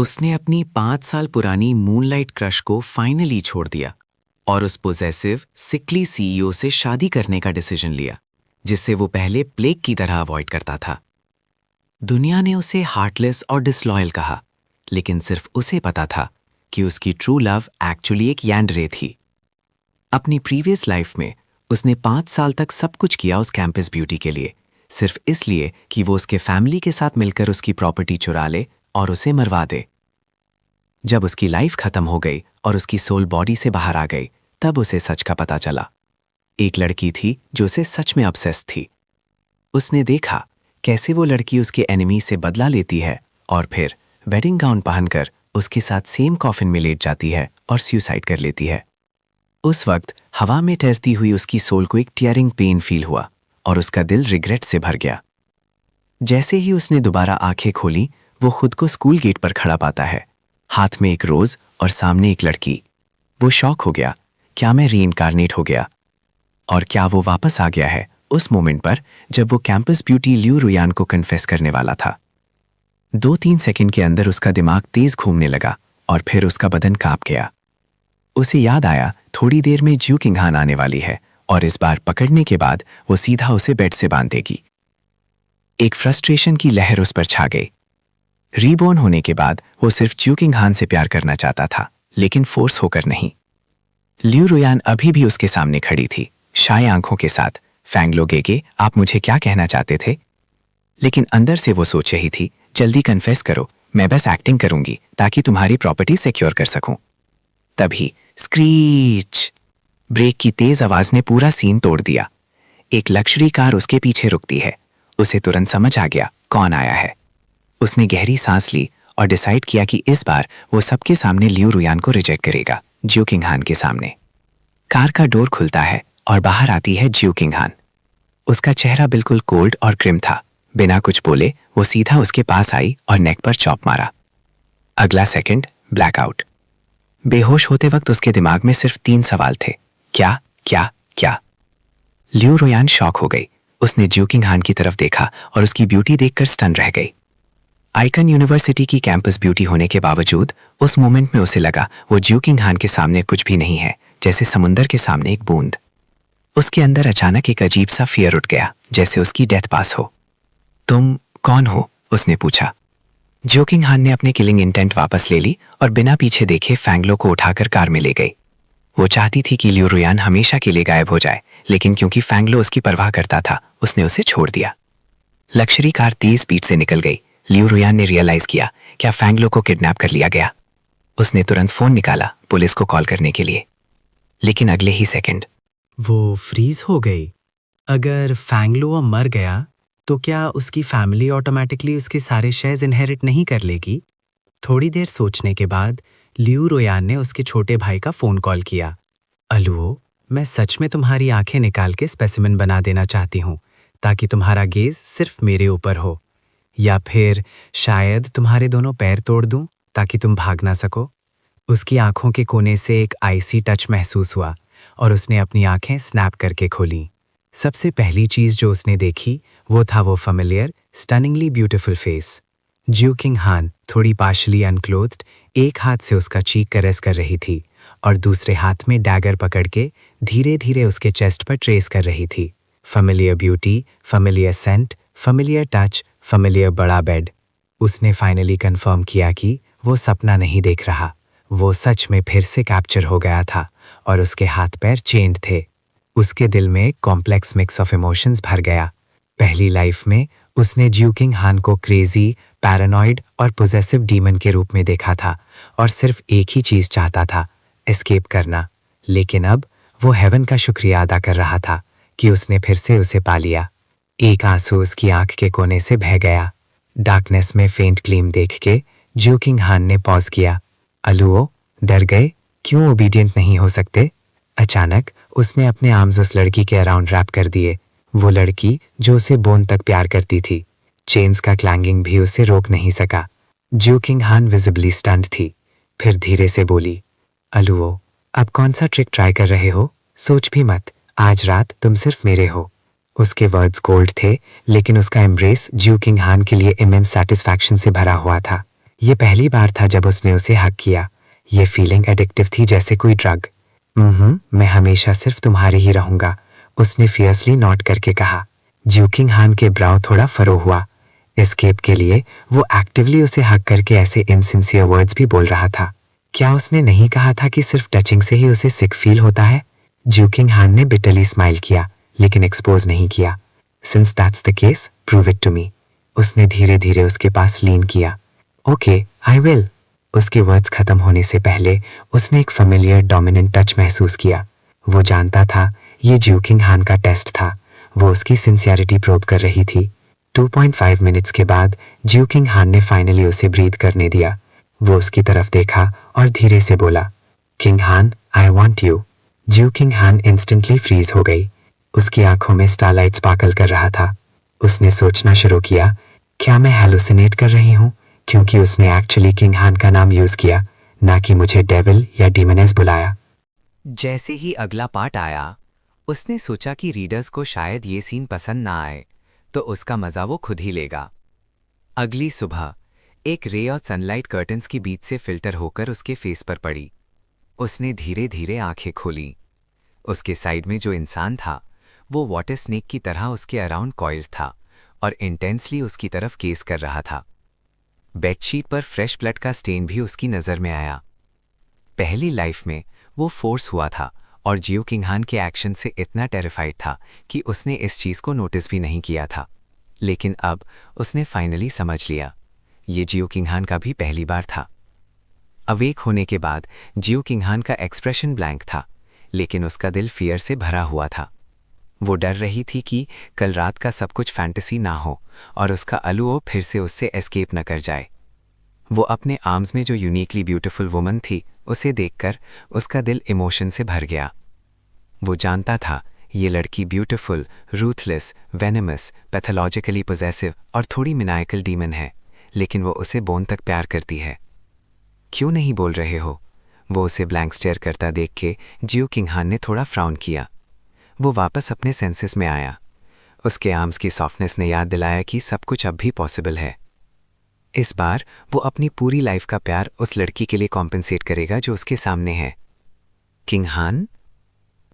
उसने अपनी 5 साल पुरानी मूनलाइट क्रश को फाइनली छोड़ दिया और उस पोजेसिव सिकली सीईओ से शादी करने का डिसीजन लिया, जिससे वो पहले प्लेग की तरह अवॉइड करता था। दुनिया ने उसे हार्टलेस और डिसलॉयल कहा, लेकिन सिर्फ उसे पता था कि उसकी ट्रू लव एक्चुअली एक यांडरे थी। अपनी प्रीवियस लाइफ में उसने 5 साल तक सब कुछ किया उस कैंपस ब्यूटी के लिए, सिर्फ इसलिए कि वो उसके फैमिली के साथ मिलकर उसकी प्रॉपर्टी चुरा ले और उसे मरवा दे। जब उसकी लाइफ खत्म हो गई और उसकी सोल बॉडी से बाहर आ गई, तब उसे सच का पता चला। एक लड़की थी जो उसे सच में ऑब्सेस्ड थी। उसने देखा कैसे वो लड़की उसके एनिमी से बदला लेती है और फिर वेडिंग गाउन पहनकर उसके साथ सेम कॉफिन में लेट जाती है और सुसाइड कर लेती है। उस वक्त हवा में टहलती हुई उसकी सोल को एक टियरिंग पेन फील हुआ और उसका दिल रिग्रेट से भर गया। जैसे ही उसने दोबारा आंखें खोली, वो खुद को स्कूल गेट पर खड़ा पाता है, हाथ में एक रोज और सामने एक लड़की। वो शॉक हो गया, क्या मैं रीइंकारनेट हो गया? और क्या वो वापस आ गया है उस मोमेंट पर जब वो कैंपस ब्यूटी ल्यू रुयान को कन्फेस करने वाला था? 2-3 सेकंड के अंदर उसका दिमाग तेज घूमने लगा और फिर उसका बदन कांप गया। उसे याद आया थोड़ी देर में ज्यू किंगहान आने वाली है और इस बार पकड़ने के बाद वो सीधा उसे बेड से बांध देगी। एक फ्रस्ट्रेशन की लहर उस पर छा गई। रीबोर्न होने के बाद वो सिर्फ ज्यू किंगहान से प्यार करना चाहता था, लेकिन फोर्स होकर नहीं। ल्यू रुयान अभी भी उसके सामने खड़ी थी, शाय आंखों के साथ। फैंग लो गेगे, आप मुझे क्या कहना चाहते थे? लेकिन अंदर से वो सोच रही थी, जल्दी कन्फेस करो, मैं बस एक्टिंग करूंगी ताकि तुम्हारी प्रॉपर्टी सिक्योर कर सकूं। तभी स्क्रीच! ब्रेक की तेज आवाज ने पूरा सीन तोड़ दिया। एक लग्जरी कार उसके पीछे रुकती है। उसे तुरंत समझ आ गया कौन आया है। उसने गहरी सांस ली और डिसाइड किया कि इस बार वो सबके सामने ल्यू रुयान को रिजेक्ट करेगा, ज्यू किंगहान के सामने। कार का डोर खुलता है और बाहर आती है ज्यू किंगहान। उसका चेहरा बिल्कुल कोल्ड और ग्रिम था। बिना कुछ बोले वो सीधा उसके पास आई और नेक पर चॉप मारा। अगला सेकंड ब्लैकआउट। बेहोश होते वक्त उसके दिमाग में सिर्फ 3 सवाल थे, क्या क्या क्या? ल्यू रुयान शॉक हो गई। उसने ज्यू किंगहान की तरफ देखा और उसकी ब्यूटी देखकर स्टन रह गई। आइकन यूनिवर्सिटी की कैंपस ब्यूटी होने के बावजूद उस मोमेंट में उसे लगा वो ज्यू किंगहान के सामने कुछ भी नहीं है, जैसे समुंदर के सामने एक बूंद। उसके अंदर अचानक एक अजीब सा फियर उठ गया, जैसे उसकी डेथ पास हो। तुम कौन हो? उसने पूछा। ज्यू किंगहान ने अपने किलिंग इंटेंट वापस ले ली और बिना पीछे देखे फैंगलो को उठाकर कार में ले गई। वो चाहती थी कि ल्यू रुयान हमेशा के लिए गायब हो जाए, लेकिन क्योंकि फैंगलो उसकी परवाह करता था, उसने उसे छोड़ दिया। लग्जरी कार तेज स्पीड से निकल गई। ल्यू रुयान ने रियलाइज किया क्या फैंगलो को किडनैप कर लिया गया। उसने तुरंत फोन निकाला पुलिस को कॉल करने के लिए, लेकिन अगले ही सेकंड वो फ्रीज हो गई। अगर फैंगलो मर गया तो क्या उसकी फैमिली ऑटोमेटिकली उसके सारे शेयर्स इनहेरिट नहीं कर लेगी? थोड़ी देर सोचने के बाद ल्यू रुयान ने उसके छोटे भाई का फोन कॉल किया। अलुओ, मैं सच में तुम्हारी आंखें निकाल के स्पेसिमेन बना देना चाहती हूँ ताकि तुम्हारा गेज सिर्फ मेरे ऊपर हो, या फिर शायद तुम्हारे दोनों पैर तोड़ दूं ताकि तुम भाग ना सको। उसकी आंखों के कोने से एक आइसी टच महसूस हुआ और उसने अपनी आंखें स्नैप करके खोली। सबसे पहली चीज जो उसने देखी वो था वो फेमिलियर स्टनिंगली ब्यूटीफुल फेस। ज्यू किंगहान थोड़ी पार्शली अनक्लोथ्ड एक हाथ से उसका चीक कैरेस कर रही थी और दूसरे हाथ में डैगर पकड़ के धीरे धीरे उसके चेस्ट पर ट्रेस कर रही थी। Familiar beauty, familiar scent, familiar touch, familiar बड़ा बेड। उसने फाइनली कंफर्म किया कि वो सपना नहीं देख रहा, वो सच में फिर से कैप्चर हो गया था और उसके हाथ पैर चेंड थे। उसके दिल में एक कॉम्प्लेक्स मिक्स ऑफ इमोशंस भर गया। पहली लाइफ में उसने ज्यू किंगहान को क्रेजी, पैरानॉइड और पोजेसिव डीमन के रूप में देखा था और सिर्फ एक ही चीज चाहता था, एस्केप करना। लेकिन अब वो हेवन का शुक्रिया अदा कर रहा था कि उसने फिर से उसे पा लिया। एक आंसू उसकी आंख के कोने से बह गया। डार्कनेस में फेंट ग्लीम देख के ज्यू किंगहान ने पॉज किया। अलुओ, डर गए? क्यों ओबीडियंट नहीं हो सकते? अचानक उसने अपने आर्म्स उस लड़की के अराउंड रैप कर दिए, वो लड़की जो उसे बोन तक प्यार करती थी। चेन्स का क्लैंगिंग भी उसे रोक नहीं सका। ज्यू किंगहान विजिबली स्टन्ड थी, फिर धीरे से बोली, अलुओ, अब कौन सा ट्रिक ट्राई कर रहे हो? सोच भी मत, आज रात तुम सिर्फ मेरे हो। उसके वर्ड्स कोल्ड थे, लेकिन उसका एम्ब्रेस ज्यू किंगहान के लिए इमेंस सेटिस्फैक्शन से भरा हुआ था। ये पहली बार था जब उसने उसे हक किया। ये फीलिंग एडिक्टिव थी जैसे कोई ड्रग। मैं हमेशा सिर्फ तुम्हारे ही रहूंगा, उसने फियर्सली नॉट करके कहा। ज्यूकिंग हान के ब्राउ थोड़ा फरो हुआ। एस्केप के लिए वो एक्टिवली उसे हक करके ऐसे इनसिंसियर वर्ड्स भी बोल रहा था। क्या उसने नहीं कहा था कि सिर्फ टचिंग से ही उसे सिक फील होता है? ज्यूकिंग हान ने बिटरली स्माइल किया, लेकिन एक्सपोज नहीं किया। Since that's the case, prove it to me. उसने धीरे धीरे उसके पास लीन किया। Okay, I will. उसके वर्ड्स खत्म होने से पहले उसने एक फेमिलियर डोमिनेंट टच महसूस किया। वो जानता था ये ज्यूकिंग हान का टेस्ट था। वो उसकी सिंसियरिटी प्रोब कर रही थी। 2.5 मिनट्स के बाद ज्यूकिंग हान ने फाइनली उसे ब्रीथ करने दिया। वो उसकी तरफ देखा और धीरे से बोला, किंग हान, आई वॉन्ट यू। ज्यूकिंग हान इंस्टेंटली फ्रीज हो गई। उसकी आंखों में स्टारलाइट स्पार्कल कर रहा था। उसने सोचना शुरू किया, क्या मैं हेलुसिनेट कर रही हूँ? क्योंकि उसने एक्चुअली किंग हान का नाम यूज किया, ना कि मुझे डेविल या डीमनेस बुलाया। जैसे ही अगला पार्ट आया, उसने सोचा कि रीडर्स को शायद ये सीन पसंद ना आए, तो उसका मजा वो खुद ही लेगा। अगली सुबह एक रे और सनलाइट कर्टन्स के बीच से फिल्टर होकर उसके फेस पर पड़ी। उसने धीरे धीरे आंखें खोली। उसके साइड में जो इंसान था वो वाटर स्नेक की तरह उसके अराउंड कॉइल्ड था और इंटेंसली उसकी तरफ केस कर रहा था। बेडशीट पर फ्रेश ब्लड का स्टेन भी उसकी नज़र में आया। पहली लाइफ में वो फोर्स हुआ था और जियो किंगहान के एक्शन से इतना टेरिफाइड था कि उसने इस चीज़ को नोटिस भी नहीं किया था। लेकिन अब उसने फाइनली समझ लिया, ये जियो किंगहान का भी पहली बार था। अवेक होने के बाद जियो किंगहान का एक्सप्रेशन ब्लैंक था, लेकिन उसका दिल फियर से भरा हुआ था। वो डर रही थी कि कल रात का सब कुछ फैंटेसी ना हो और उसका अलुओ फिर से उससे एस्केप न कर जाए। वो अपने आर्म्स में जो यूनिकली ब्यूटीफुल वुमन थी उसे देखकर उसका दिल इमोशन से भर गया। वो जानता था ये लड़की beautiful, ruthless, venomous, pathologically possessive और थोड़ी मिनाइकल डीमन है, लेकिन वो उसे बोन तक प्यार करती है। क्यों नहीं बोल रहे हो? वो उसे ब्लैंक स्टेयर करता देख के जियो किंगहान ने थोड़ा फ्राउन किया। वो वापस अपने सेंसेस में आया। उसके आर्म्स की सॉफ्टनेस ने याद दिलाया कि सब कुछ अब भी पॉसिबल है। इस बार वो अपनी पूरी लाइफ का प्यार उस लड़की के लिए कॉम्पेंसेट करेगा जो उसके सामने है। किंगहान?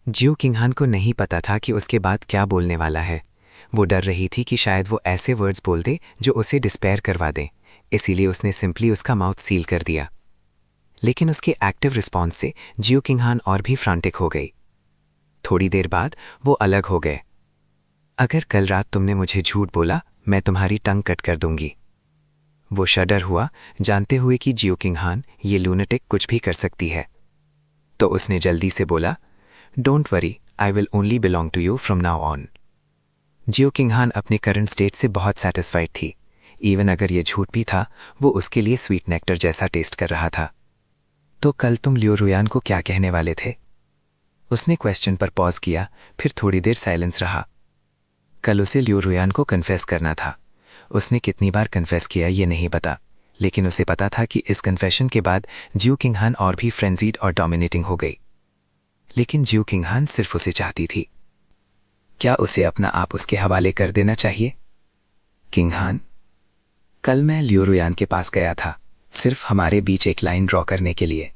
जियो किंगहान को नहीं पता था कि उसके बाद क्या बोलने वाला है। वो डर रही थी कि शायद वो ऐसे वर्ड्स बोल दे जो उसे डिस्पेयर करवा दें, इसीलिए उसने सिंपली उसका माउथ सील कर दिया। लेकिन उसके एक्टिव रिस्पॉन्स से जियो किंगहान और भी फ्रांटिक हो गई। थोड़ी देर बाद वो अलग हो गए। अगर कल रात तुमने मुझे झूठ बोला, मैं तुम्हारी टंग कट कर दूंगी। वो शडर हुआ, जानते हुए कि जियो किंगहान ये लूनेटिक कुछ भी कर सकती है। तो उसने जल्दी से बोला, don't worry, I will only belong to you from now on. Jiyo Kinghan अपने करंट स्टेट से बहुत सेटिस्फाइड थी। इवन अगर ये झूठ भी था, वो उसके लिए स्वीट नेक्टर जैसा टेस्ट कर रहा था। तो कल तुम लियो रुयान को क्या कहने वाले थे? उसने क्वेश्चन पर पॉज किया, फिर थोड़ी देर साइलेंस रहा। कल उसे लियो रुयान को कन्फेस करना था। उसने कितनी बार कन्फेस किया ये नहीं पता, लेकिन उसे पता था कि इस कन्फेशन के बाद जियो किंगहान और भी फ्रेंजीड और डोमिनेटिंग हो गई। लेकिन जियो किंगहान सिर्फ उसे चाहती थी। क्या उसे अपना आप उसके हवाले कर देना चाहिए? किंगहान, कल मैं लियो रुयान के पास गया था, सिर्फ हमारे बीच एक लाइन ड्रॉ करने के लिए।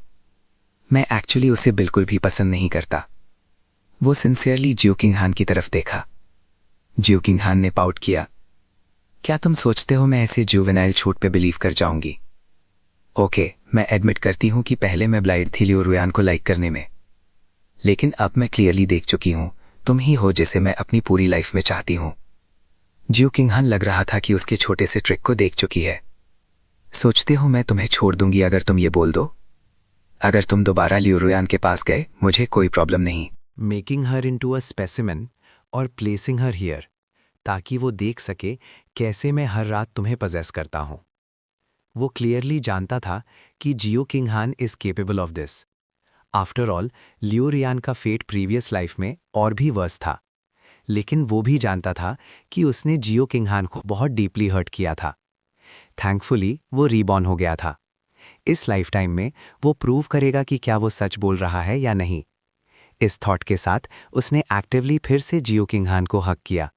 मैं एक्चुअली उसे बिल्कुल भी पसंद नहीं करता। वो सिंसियरली जियो किंगहान की तरफ देखा। जियो किंगहान ने पाउट किया। क्या तुम सोचते हो मैं ऐसे जुवेनाइल छूट पे बिलीव कर जाऊंगी? ओके, मैं एडमिट करती हूं कि पहले मैं ब्लाइंड थी लियो रुयान को लाइक करने में, लेकिन अब मैं क्लियरली देख चुकी हूं, तुम ही हो जिसे मैं अपनी पूरी लाइफ में चाहती हूं। जियो किंगहान लग रहा था कि उसके छोटे से ट्रिक को देख चुकी है। सोचते हो मैं तुम्हें छोड़ दूंगी अगर तुम ये बोल दो? अगर तुम दोबारा लियो रुयान के पास गए, मुझे कोई प्रॉब्लम नहीं। Making her into a specimen और प्लेसिंग हर हियर, ताकि वो देख सके कैसे मैं हर रात तुम्हें पजेस करता हूं। वो क्लियरली जानता था कि Jiyo Kinghan is capable of this. After all, Leo Ryan का फेट प्रीवियस लाइफ में और भी वर्स था, लेकिन वो भी जानता था कि उसने जियो किंगहान को बहुत डीपली हर्ट किया था। थैंकफुली वो रीबॉर्न हो गया था। इस लाइफ टाइम में वो प्रूव करेगा कि क्या वो सच बोल रहा है या नहीं। इस थॉट के साथ उसने एक्टिवली फिर से जियो किंगहान को हक किया।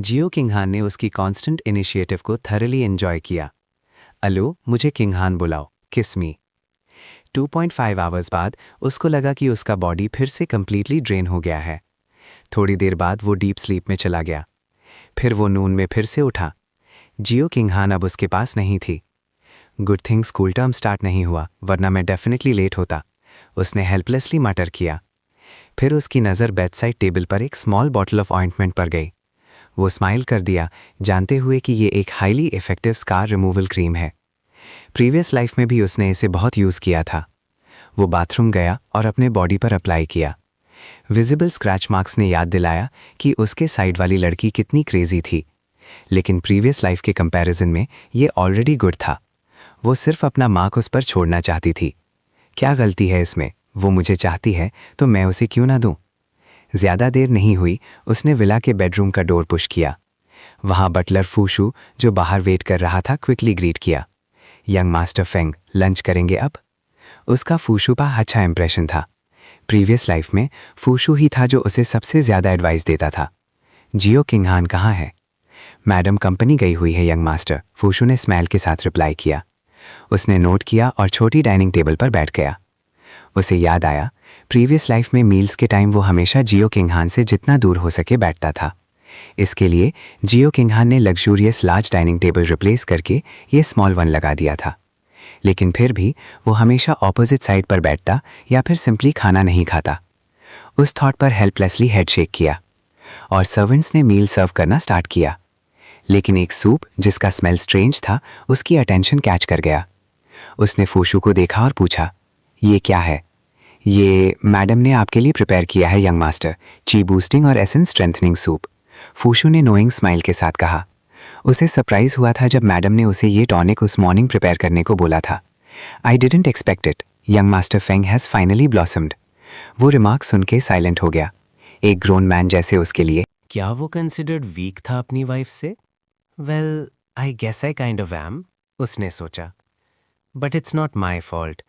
जियो किंगहान ने उसकी कांस्टेंट इनिशिएटिव को थरली एंजॉय किया। अलो, मुझे किंगहान बुलाओ, किस मी। 2.5 आवर्स बाद उसको लगा कि उसका बॉडी फिर से कंप्लीटली ड्रेन हो गया है। थोड़ी देर बाद वो डीप स्लीप में चला गया। फिर वो नून में फिर से उठा। जियो किंगहान अब उसके पास नहीं थी। Good thing school term start नहीं हुआ, वरना मैं डेफिनेटली लेट होता, उसने हेल्पलेसली मटर किया। फिर उसकी नज़र बेडसाइड टेबल पर एक स्मॉल बॉटल ऑफ ऑइंटमेंट पर गई। वो स्माइल कर दिया, जानते हुए कि ये एक highly effective scar removal cream है। प्रीवियस लाइफ में भी उसने इसे बहुत यूज़ किया था। वो बाथरूम गया और अपने बॉडी पर अप्लाई किया। विजिबल स्क्रैच मार्क्स ने याद दिलाया कि उसके साइड वाली लड़की कितनी क्रेजी थी, लेकिन प्रीवियस लाइफ के कंपैरिजन में ये ऑलरेडी गुड था। वो सिर्फ अपना मार्क उस पर छोड़ना चाहती थी। क्या गलती है इसमें? वो मुझे चाहती है तो मैं उसे क्यों ना दूं? ज़्यादा देर नहीं हुई, उसने विला के बेडरूम का डोर पुश किया। वहां बटलर फूशू, जो बाहर वेट कर रहा था, क्विकली ग्रीट किया। यंग मास्टर फेंग, लंच करेंगे अब? उसका फूशू पर अच्छा इंप्रेशन था। प्रीवियस लाइफ में फूशू ही था जो उसे सबसे ज़्यादा एडवाइस देता था। जियो किंगहान कहाँ है? मैडम कंपनी गई हुई है यंग मास्टर, फूशू ने स्माइल के साथ रिप्लाई किया। उसने नोट किया और छोटी डाइनिंग टेबल पर बैठ गया। उसे याद आया, प्रीवियस लाइफ में मील्स के टाइम वो हमेशा जियो किंगहान से जितना दूर हो सके बैठता था। इसके लिए जियो किंगहान ने luxurious large dining table replace करके ये स्मॉल वन लगा दिया था। लेकिन फिर भी वो हमेशा ऑपोजिट साइड पर बैठता या फिर सिंपली खाना नहीं खाता। उस थॉट पर हेल्पलेसली हेड शेक किया और सर्वेंट्स ने मील सर्व करना स्टार्ट किया। लेकिन एक सूप जिसका स्मेल स्ट्रेंज था उसकी अटेंशन कैच कर गया। उसने फूशू को देखा और पूछा, ये क्या है? ये मैडम ने आपके लिए प्रिपेयर किया है यंग मास्टर, ची बूस्टिंग और एसेंस स्ट्रेंथनिंग सूप, फूशू ने नोइंग स्माइल के साथ कहा। उसे सरप्राइज हुआ था जब मैडम ने उसे ये टॉनिक उस मॉर्निंग प्रिपेयर करने को बोला था। I didn't expect it, young master Feng has finally blossomed. वो रिमार्क सुन के साइलेंट हो गया। एक ग्रोन मैन जैसे उसके लिए क्या वो कंसिडर्ड वीक था अपनी वाइफ से? Well, I guess I kind of am, उसने सोचा। But it's not my fault.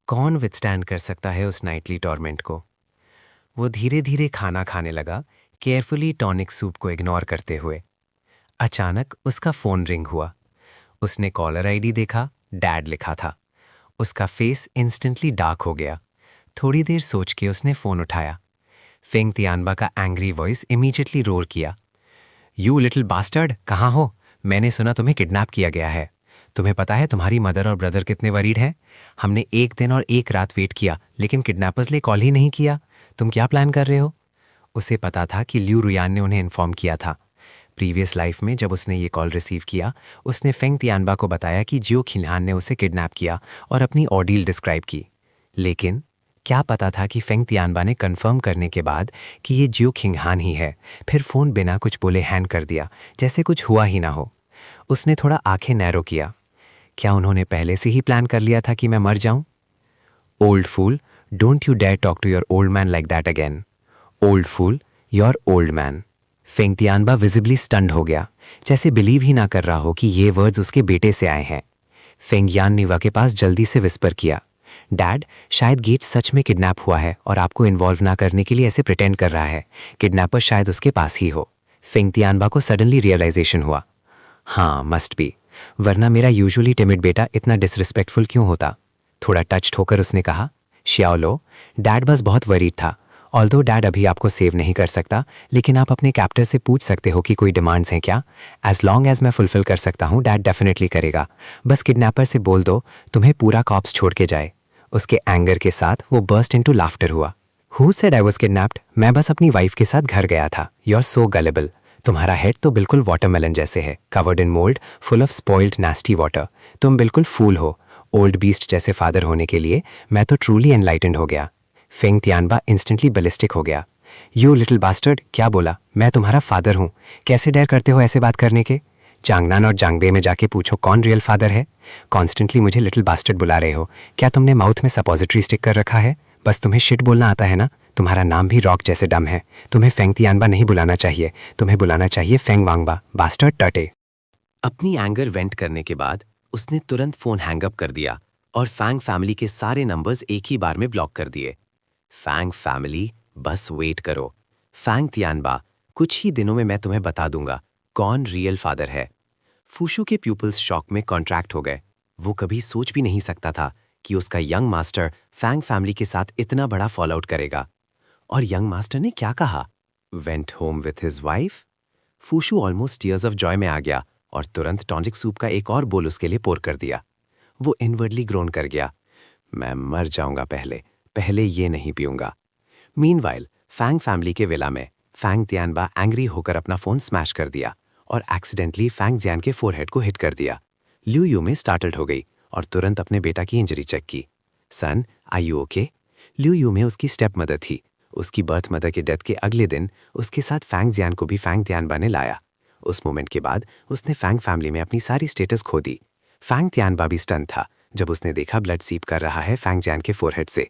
कौन विथस्टैंड कर सकता है उस नाइटली टॉर्मेंट को? वो धीरे धीरे खाना खाने लगा, केयरफुली टॉनिक सूप को इग्नोर करते हुए। अचानक उसका फ़ोन रिंग हुआ। उसने कॉलर आईडी देखा, डैड लिखा था। उसका फेस इंस्टेंटली डार्क हो गया। थोड़ी देर सोच के उसने फ़ोन उठाया। फेंग तियानबा का एंग्री वॉइस इमीडिएटली रोर किया, यू लिटिल बास्टर्ड, कहाँ हो? मैंने सुना तुम्हें किडनैप किया गया है। तुम्हें पता है तुम्हारी मदर और ब्रदर कितने वरीड हैं? हमने एक दिन और एक रात वेट किया, लेकिन किडनैपर्स ने कॉल ही नहीं किया। तुम क्या प्लान कर रहे हो? उसे पता था कि ल्यू रुयान ने उन्हें इन्फॉर्म किया था। प्रीवियस लाइफ में जब उसने ये कॉल रिसीव किया, उसने फेंग तियानबा को बताया कि जियो खिलहान ने उसे किडनैप किया और अपनी ऑर्डील डिस्क्राइब की। लेकिन क्या पता था कि फेंग तियानबा ने कंफर्म करने के बाद कि ये जियो खिंगहान ही है, फिर फ़ोन बिना कुछ बोले हैंग कर दिया, जैसे कुछ हुआ ही ना हो। उसने थोड़ा आंखें नैरो किया। क्या उन्होंने पहले से ही प्लान कर लिया था कि मैं मर जाऊं? Old fool, don't you dare talk to your old man like that again. Old fool, your old man. Feng Tianba visibly stunned हो गया, जैसे बिलीव ही ना कर रहा हो कि ये वर्ड्स उसके बेटे से आए हैं। फेंग यान निवा के पास जल्दी से विस्पर किया, डैड, शायद गेट सच में किडनैप हुआ है और आपको इन्वॉल्व ना करने के लिए ऐसे प्रिटेंड कर रहा है। किडनैपर शायद उसके पास ही हो। फेंग तियानबा को सडनली रियलाइजेशन हुआ, हाँ मस्ट बी, वरना मेरा यूजुअली टिमिड बेटा इतना डिसरिस्पेक्टफुल क्यों होता? थोड़ा टच्ड होकर उसने कहा, श्याओलो, डैड बस बहुत वरीड था। ऑल्दो डैड अभी आपको सेव नहीं कर सकता, लेकिन आप अपने कैप्टर से पूछ सकते हो कि कोई डिमांड्स हैं क्या। एज लॉन्ग एज मैं फुलफिल कर सकता हूँ, डैड डेफिनेटली करेगा। बस किडनैपर से बोल दो तुम्हें पूरा कॉप्स छोड़ के जाए। उसके एंगर के साथ वो बर्स्ट इनटू लाफ्टर हुआ। Who said I was kidnapped? मैं बस अपनी वाइफ के साथ घर गया था। You are so gullible. तुम्हारा हेड तो बिल्कुल वाटरमेलन जैसे है, covered in mould, full of spoiled nasty water. तुम बिल्कुल फूल हो। ओल्ड बीस्ट जैसे फादर होने के लिए मैं तो ट्रूली एनलाइटेंड हो गया। फेंग तियानबा इंस्टेंटली बैलिस्टिक हो गया। यू लिटिल बास्टर्ड, क्या बोला? मैं तुम्हारा फादर हूँ, कैसे डेयर करते हो ऐसे बात करने के? जांगनान और जांगबे में जाके पूछो कौन रियल फादर है। कॉन्स्टेंटली मुझे लिटिल बास्टर्ड बुला रहे हो। क्या तुमने माउथ में सपोजिटरी स्टिक कर रखा है? बस तुम्हें शिट बोलना आता है ना? तुम्हारा नाम भी रॉक जैसे डम है। तुम्हें फेंग तियानबा नहीं बुलाना चाहिए, तुम्हें बुलाना चाहिए फेंग वांगबा, बास्टर्ड टटे। अपनी एंगर वेंट करने के बाद उसने तुरंत फोन हैंग अप कर दिया और फैंग फैमिली के सारे नंबर्स एक ही बार में ब्लॉक कर दिए। फैंग फैमिली, बस वेट करो। फैंग तियानबा, कुछ ही दिनों में मैं तुम्हें बता दूंगा कौन रियल फादर है। फूशू के प्यूपल्स शॉक में कॉन्ट्रैक्ट हो गए। वो कभी सोच भी नहीं सकता था कि उसका यंग मास्टर फैंग फैमिली के साथ इतना बड़ा फॉल आउट करेगा। और यंग मास्टर ने क्या कहा? Went home with his wife. Fushu almost tears of joy में आ गया और तुरंत टॉनिक सूप का एक और बोल उसके लिए पोर कर दिया। वो इनवर्डली ग्रोन कर गया, मैं मर जाऊंगा पहले पहले ये नहीं पीऊंगा। मीनवाइल फैंग फैमिली के विला में फैंग तियानबा एंग्री होकर अपना फोन स्मैश कर दिया और एक्सीडेंटली फैंग जियान के फोरहेड को हिट कर दिया। ल्यू यू में स्टार्टल्ड हो गई और तुरंत अपने बेटा की इंजरी चेक की। सन, आर यू ओके? ल्यू यू में उसकी स्टेप मदर थी। उसकी बर्थ मदर के डेथ के अगले दिन उसके साथ फैंग जियान को भी फैंग तियानबा ने लाया। उस मोमेंट के बाद उसने फैंग फैमिली में अपनी सारी स्टेटस खो दी। फैंग तियानबा भी स्टन था जब उसने देखा ब्लड सीप कर रहा है फैंग जियान के फोरहेड से।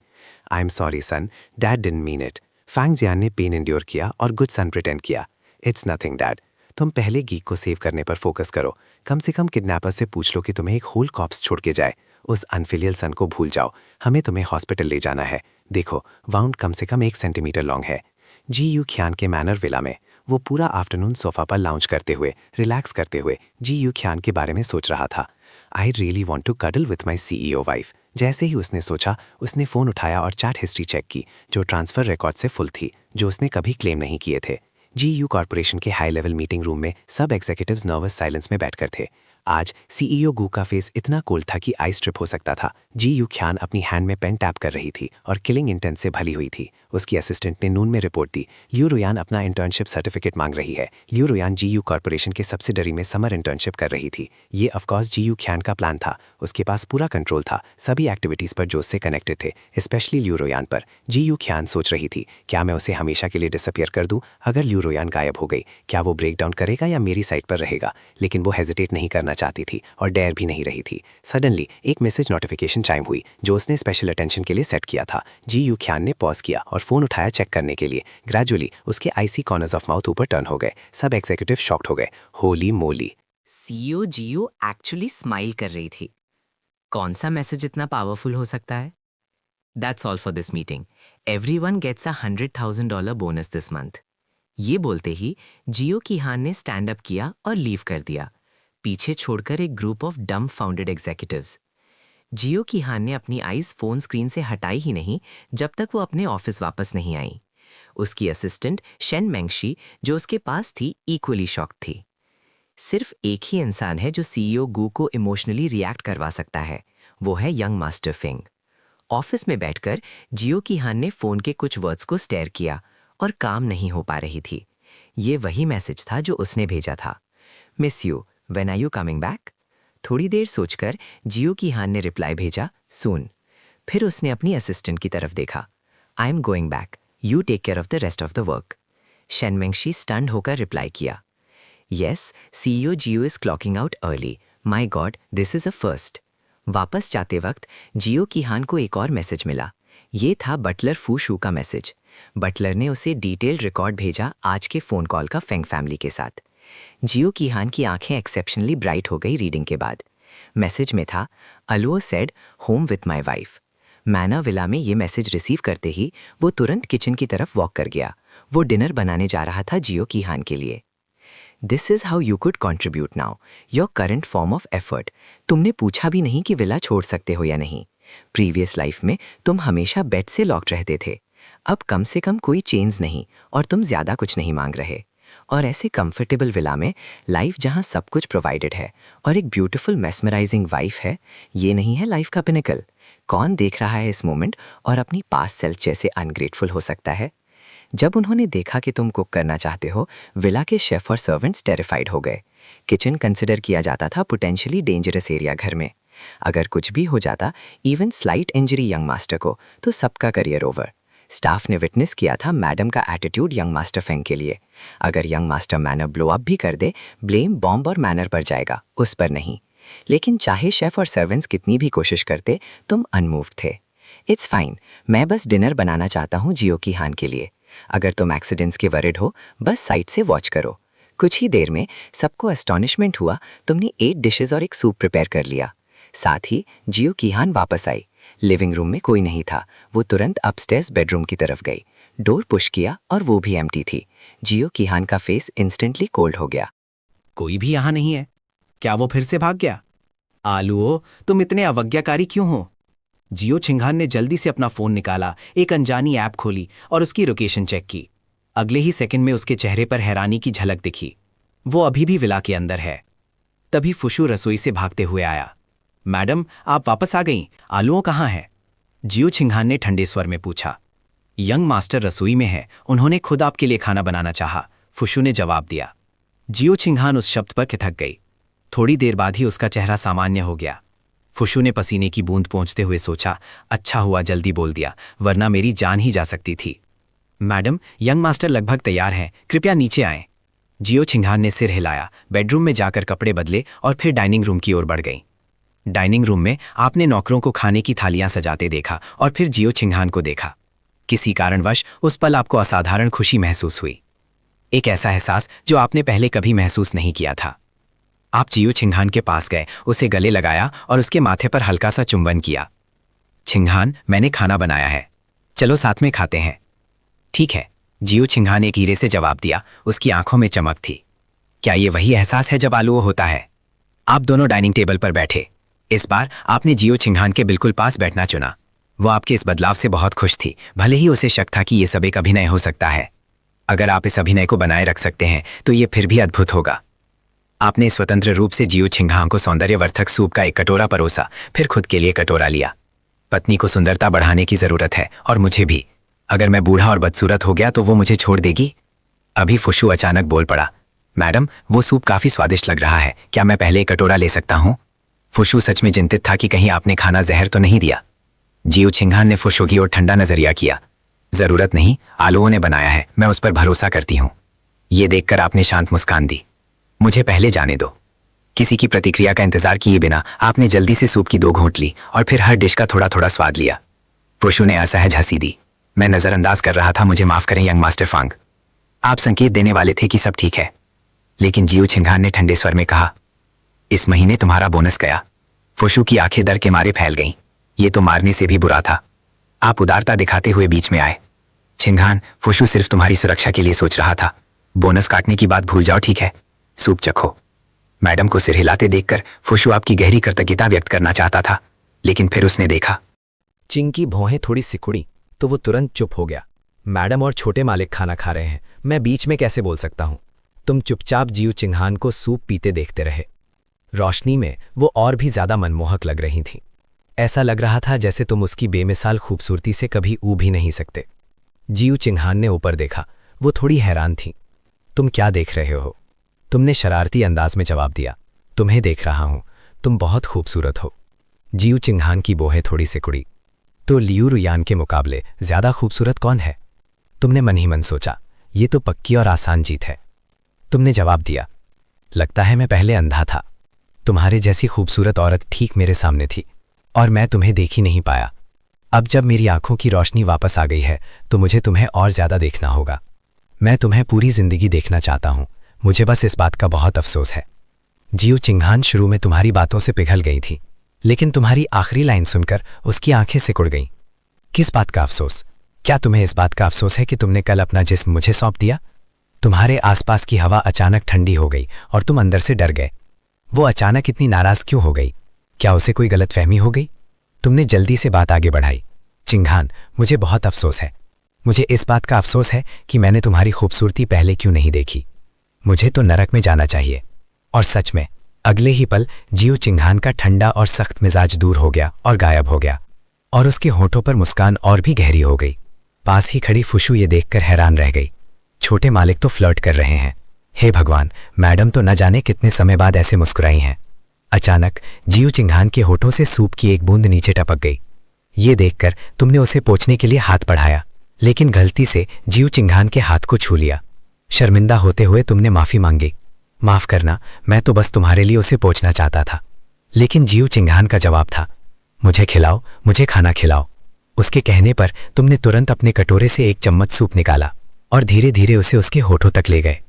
I am sorry son, dad didn't mean it. Fang Jian ने पेन इंड्योर किया और गुड सन प्रिटेंड किया। इट्स नथिंग डैड, तुम पहले गीक को सेव करने पर फोकस करो। कम से कम किडनैपर से पूछ लो कि तुम्हें एक होल कॉप्स छोड़ के जाए। उस अनफिलियल सन को भूल जाओ, हमें तुम्हें हॉस्पिटल ले जाना है। देखो, वाउंड कम से कम 1 सेंटीमीटर लॉन्ग है। जी यू ख्यान के मैनर विला में वो पूरा आफ्टरनून सोफा पर लाउंज करते हुए, रिलैक्स करते हुए जी यू ख्यान के बारे में सोच रहा था। I really want to cuddle with my CEO wife. जैसे ही उसने सोचा, उसने फ़ोन उठाया और चैट हिस्ट्री चेक की, जो ट्रांसफ़र रिकॉर्ड से फुल थी, जो उसने कभी क्लेम नहीं किए थे। GU कॉर्पोरेशन के हाई लेवल मीटिंग रूम में सब एग्जीक्यूटिव्स नर्वस साइलेंस में बैठकर थे। आज CEO गू का फेस इतना कोल्ड था कि आई स्ट्रिप हो सकता था। GU ख्यान अपनी हैंड में पेन टैप कर रही थी और किलिंग इंटेंट से भली हुई थी। उसकी असिस्टेंट ने नून में रिपोर्ट दी, लियू रोयान अपना इंटर्नशिप सर्टिफिकेट मांग रही है। लियू रोयान GU कॉर्पोरेशन के सब्सिडरी में समर इंटर्नशिप कर रही थी। ये ऑफकोर्स GU ख्यान का प्लान था। उसके पास पूरा कंट्रोल था सभी एक्टिविटीज़ पर जो उससे कनेक्टेड थे, स्पेशली लियू रोयान पर। GU ख्यान सोच रही थी, क्या मैं उसे हमेशा के लिए डिसअपियर कर दूं? अगर लियू रोयान गायब हो गई, क्या वो ब्रेक डाउन करेगा या मेरी साइड पर रहेगा? लेकिन वो हेजिटेट नहीं करना चाहती थी और डेयर भी नहीं रही थी। सडनली एक मैसेज नोटिफिकेशन चाइम हुई जो उसने स्पेशल अटेंशन के लिए सेट किया था। GU ख्यान ने पॉज किया और फोन उठाया चेक करने के लिए। ग्रेजुअली उसके आईसी कॉर्नर्स ऑफ माउथ ऊपर टर्न हो गए। सब एग्जीक्यूटिव शॉक्ड हो गए। होली मोली, CEO GU एक्चुअली स्माइल कर रही थी। कौन सा मैसेज इतना पावरफुल हो सकता है? That's all for this meeting. Everyone gets $100,000 bonus this month. ये बोलते ही जियो कीहान ने स्टैंड अप किया और लीव कर दिया, पीछे छोड़कर एक ग्रुप ऑफ डम फाउंडेड एग्जीक्यूटिव्स। जियो कीहान ने अपनी आईज फोन स्क्रीन से हटाई ही नहीं जब तक वो अपने ऑफिस वापस नहीं आई। उसकी असिस्टेंट शेन मेंगशी जो उसके पास थी, इक्वली शॉक्ड थी। सिर्फ एक ही इंसान है जो CEO गू को इमोशनली रिएक्ट करवा सकता है, वो है यंग मास्टर फिंग। ऑफिस में बैठकर जियो कीहान ने फोन के कुछ वर्ड्स को स्टेयर किया और काम नहीं हो पा रही थी। ये वही मैसेज था जो उसने भेजा था, miss you, when are you coming back? थोड़ी देर सोचकर जियो कीहान ने रिप्लाई भेजा, सून। फिर उसने अपनी असिस्टेंट की तरफ देखा, I am going back, you take care of the rest of the work. Shen Mengshi stunned होकर रिप्लाई किया, यस, CEO जियो is clocking out early, my god this is a first. वापस जाते वक्त जियो कीहान को एक और मैसेज मिला। ये था बटलर फू शू का मैसेज। बटलर ने उसे डिटेल्ड रिकॉर्ड भेजा आज के फ़ोन कॉल का फेंग फैमिली के साथ। जियो कीहान की आंखें एक्सेप्शनली ब्राइट हो गई रीडिंग के बाद। मैसेज में था, अलुओ said home with my wife. मैना विला में ये मैसेज रिसीव करते ही वो तुरंत किचन की तरफ वॉक कर गया। वो डिनर बनाने जा रहा था जियो कीहान के लिए। This is how you could contribute now, your current form of effort. तुमने पूछा भी नहीं कि विला छोड़ सकते हो या नहीं। प्रीवियस लाइफ में तुम हमेशा बेड से लॉक्ड रहते थे। अब कम से कम कोई चेंज नहीं और तुम ज्यादा कुछ नहीं मांग रहे। और ऐसे कंफर्टेबल विला में लाइफ जहां सब कुछ प्रोवाइडेड है और एक ब्यूटीफुल मेस्मराइजिंग वाइफ है, ये नहीं है लाइफ का पिनिकल? कौन देख रहा है इस मोमेंट और अपनी पास सेल्फ जैसे अनग्रेटफुल हो सकता है? जब उन्होंने देखा कि तुम कुक करना चाहते हो, विला के शेफ और सर्वेंट्स टेरिफाइड हो गए। किचन कंसिडर किया जाता था पोटेंशियली डेंजरस एरिया घर में। अगर कुछ भी हो जाता, even slight injury young master को, तो सबका करियर ओवर। स्टाफ ने विटनेस किया था मैडम का एटीट्यूड यंग मास्टर फेंग के लिए। अगर young master manner blow up भी कर दे, ब्लेम बॉम्ब और मैनर पर जाएगा, उस पर नहीं। लेकिन चाहे शेफ और सर्वेंट्स कितनी भी कोशिश करते, तुम अनमूव्ड थे। इट्स फाइन, मैं बस डिनर बनाना चाहता हूँ जियो कीहान के लिए। अगर तुम एक्सीडेंट्स के वरिड हो, बस साइड से वॉच करो। कुछ ही देर में सबको एस्टॉनिशमेंट हुआ, तुमने 8 डिशेस और एक सूप प्रिपेयर कर लिया। साथ ही जियो कीहान वापस आई। लिविंग रूम में कोई नहीं था। वो तुरंत अपस्टेयर्स बेडरूम की तरफ गई। डोर पुश किया और वो भी एम्प्टी थी। जियो कीहान का फेस इंस्टेंटली कोल्ड हो गया। कोई भी यहाँ नहीं है। क्या वो फिर से भाग गया? आलूओ, तुम इतने अवज्ञाकारी क्यों हो? जियो छिंघान ने जल्दी से अपना फोन निकाला, एक अनजानी ऐप खोली और उसकी लोकेशन चेक की। अगले ही सेकंड में उसके चेहरे पर हैरानी की झलक दिखी। वो अभी भी विला के अंदर है। तभी फुशु रसोई से भागते हुए आया। मैडम, आप वापस आ गईं, आलूओ कहाँ है? जियो छिंघान ने ठंडे स्वर में पूछा। यंग मास्टर रसोई में है, उन्होंने खुद आपके लिए खाना बनाना चाहा, फुशु ने जवाब दिया। जियो छिंघान उस शब्द पर खिठक गई। थोड़ी देर बाद ही उसका चेहरा सामान्य हो गया। फुशु ने पसीने की बूंद पोंछते हुए सोचा, अच्छा हुआ जल्दी बोल दिया, वरना मेरी जान ही जा सकती थी। मैडम, यंग मास्टर लगभग तैयार हैं, कृपया नीचे आएं। जियो छिंघान ने सिर हिलाया, बेडरूम में जाकर कपड़े बदले और फिर डाइनिंग रूम की ओर बढ़ गई। डाइनिंग रूम में आपने नौकरों को खाने की थालियां सजाते देखा और फिर जियो छिंघान को देखा। किसी कारणवश उस पल आपको असाधारण खुशी महसूस हुई, एक ऐसा एहसास जो आपने पहले कभी महसूस नहीं किया था। आप जियो छिंघान के पास गए, उसे गले लगाया और उसके माथे पर हल्का सा चुंबन किया। छिंघान, मैंने खाना बनाया है, चलो साथ में खाते हैं। ठीक है, जियो छिंघान एक हीरे से जवाब दिया, उसकी आंखों में चमक थी। क्या ये वही एहसास है जब आलूओ होता है? आप दोनों डाइनिंग टेबल पर बैठे। इस बार आपने जियो छिंघान के बिल्कुल पास बैठना चुना। वो आपके इस बदलाव से बहुत खुश थी, भले ही उसे शक था कि ये सब एक अभिनय हो सकता है। अगर आप इस अभिनय को बनाए रख सकते हैं तो ये फिर भी अद्भुत होगा। आपने स्वतंत्र रूप से जियो छिंघान को सौंदर्यवर्धक सूप का एक कटोरा परोसा, फिर खुद के लिए कटोरा लिया। पत्नी को सुंदरता बढ़ाने की जरूरत है, और मुझे भी। अगर मैं बूढ़ा और बदसूरत हो गया तो वो मुझे छोड़ देगी? अभी फुशु अचानक बोल पड़ा, मैडम, वो सूप काफी स्वादिष्ट लग रहा है, क्या मैं पहले एक कटोरा ले सकता हूँ? फुशु सच में चिंतित था कि कहीं आपने खाना जहर तो नहीं दिया। जियो छिंघान ने फुशु की ओर ठंडा नजरिया किया। जरूरत नहीं, आलूओं ने बनाया है, मैं उस पर भरोसा करती हूँ। ये देखकर आपने शांत मुस्कान दी। मुझे पहले जाने दो। किसी की प्रतिक्रिया का इंतजार किए बिना आपने जल्दी से सूप की 2 घूंट ली और फिर हर डिश का थोड़ा थोड़ा स्वाद लिया। फुशु ने असहज हंसी दी। मैं नजरअंदाज कर रहा था, मुझे माफ करें यंग मास्टर फांग। आप संकेत देने वाले थे कि सब ठीक है। लेकिन जियो छिंघान ने ठंडे स्वर में कहा, इस महीने तुम्हारा बोनस गया। फुशु की आंखें डर के मारे फैल गईं। ये तो मारने से भी बुरा था। आप उदारता दिखाते हुए बीच में आए। छिंघान, फुशु सिर्फ तुम्हारी सुरक्षा के लिए सोच रहा था। बोनस काटने की बात भूल जाओ, ठीक है? सूप चखो। मैडम को सिर हिलाते देखकर फुशु आपकी गहरी कृतज्ञता व्यक्त करना चाहता था, लेकिन फिर उसने देखा चिंग की भौहें थोड़ी सिकुड़ी तो वो तुरंत चुप हो गया। मैडम और छोटे मालिक खाना खा रहे हैं, मैं बीच में कैसे बोल सकता हूं? तुम चुपचाप जियो छिंघान को सूप पीते देखते रहे। रोशनी में वो और भी ज्यादा मनमोहक लग रही थीं। ऐसा लग रहा था जैसे तुम उसकी बेमिसाल खूबसूरती से कभी ऊब ही नहीं सकते। जियो छिंघान ने ऊपर देखा, वो थोड़ी हैरान थी। तुम क्या देख रहे हो? तुमने शरारती अंदाज में जवाब दिया, तुम्हें देख रहा हूं, तुम बहुत खूबसूरत हो। जियो छिंघान की भौहें थोड़ी सिकुड़ी। तो लियू रुयान के मुकाबले ज्यादा खूबसूरत कौन है? तुमने मन ही मन सोचा, ये तो पक्की और आसान जीत है। तुमने जवाब दिया, लगता है मैं पहले अंधा था। तुम्हारे जैसी खूबसूरत औरत ठीक मेरे सामने थी और मैं तुम्हें देख ही नहीं पाया। अब जब मेरी आंखों की रोशनी वापस आ गई है तो मुझे तुम्हें और ज्यादा देखना होगा। मैं तुम्हें पूरी जिंदगी देखना चाहता हूं, मुझे बस इस बात का बहुत अफसोस है। जियो छिंघान शुरू में तुम्हारी बातों से पिघल गई थी, लेकिन तुम्हारी आखिरी लाइन सुनकर उसकी आंखें सिकुड़ गईं। किस बात का अफसोस? क्या तुम्हें इस बात का अफसोस है कि तुमने कल अपना जिस्म मुझे सौंप दिया? तुम्हारे आसपास की हवा अचानक ठंडी हो गई और तुम अंदर से डर गए। वो अचानक इतनी नाराज क्यों हो गई? क्या उसे कोई गलतफहमी हो गई? तुमने जल्दी से बात आगे बढ़ाई। छिंघान, मुझे बहुत अफसोस है। मुझे इस बात का अफसोस है कि मैंने तुम्हारी खूबसूरती पहले क्यों नहीं देखी। मुझे तो नरक में जाना चाहिए। और सच में अगले ही पल जियो छिंघान का ठंडा और सख्त मिजाज दूर हो गया और गायब हो गया, और उसके होठों पर मुस्कान और भी गहरी हो गई। पास ही खड़ी फुशु ये देखकर हैरान रह गई। छोटे मालिक तो फ्लर्ट कर रहे हैं। हे भगवान, मैडम तो न जाने कितने समय बाद ऐसे मुस्कुराई हैं। अचानक जियो छिंघान के होठों से सूप की एक बूंद नीचे टपक गई। ये देखकर तुमने उसे पोंछने के लिए हाथ बढ़ाया, लेकिन गलती से जियो छिंघान के हाथ को छू लिया। शर्मिंदा होते हुए तुमने माफी मांगी। माफ करना, मैं तो बस तुम्हारे लिए उसे पोंछना चाहता था। लेकिन जियो छिंघान का जवाब था, मुझे खिलाओ, मुझे खाना खिलाओ। उसके कहने पर तुमने तुरंत अपने कटोरे से एक चम्मच सूप निकाला और धीरे धीरे उसे उसके होठों तक ले गए।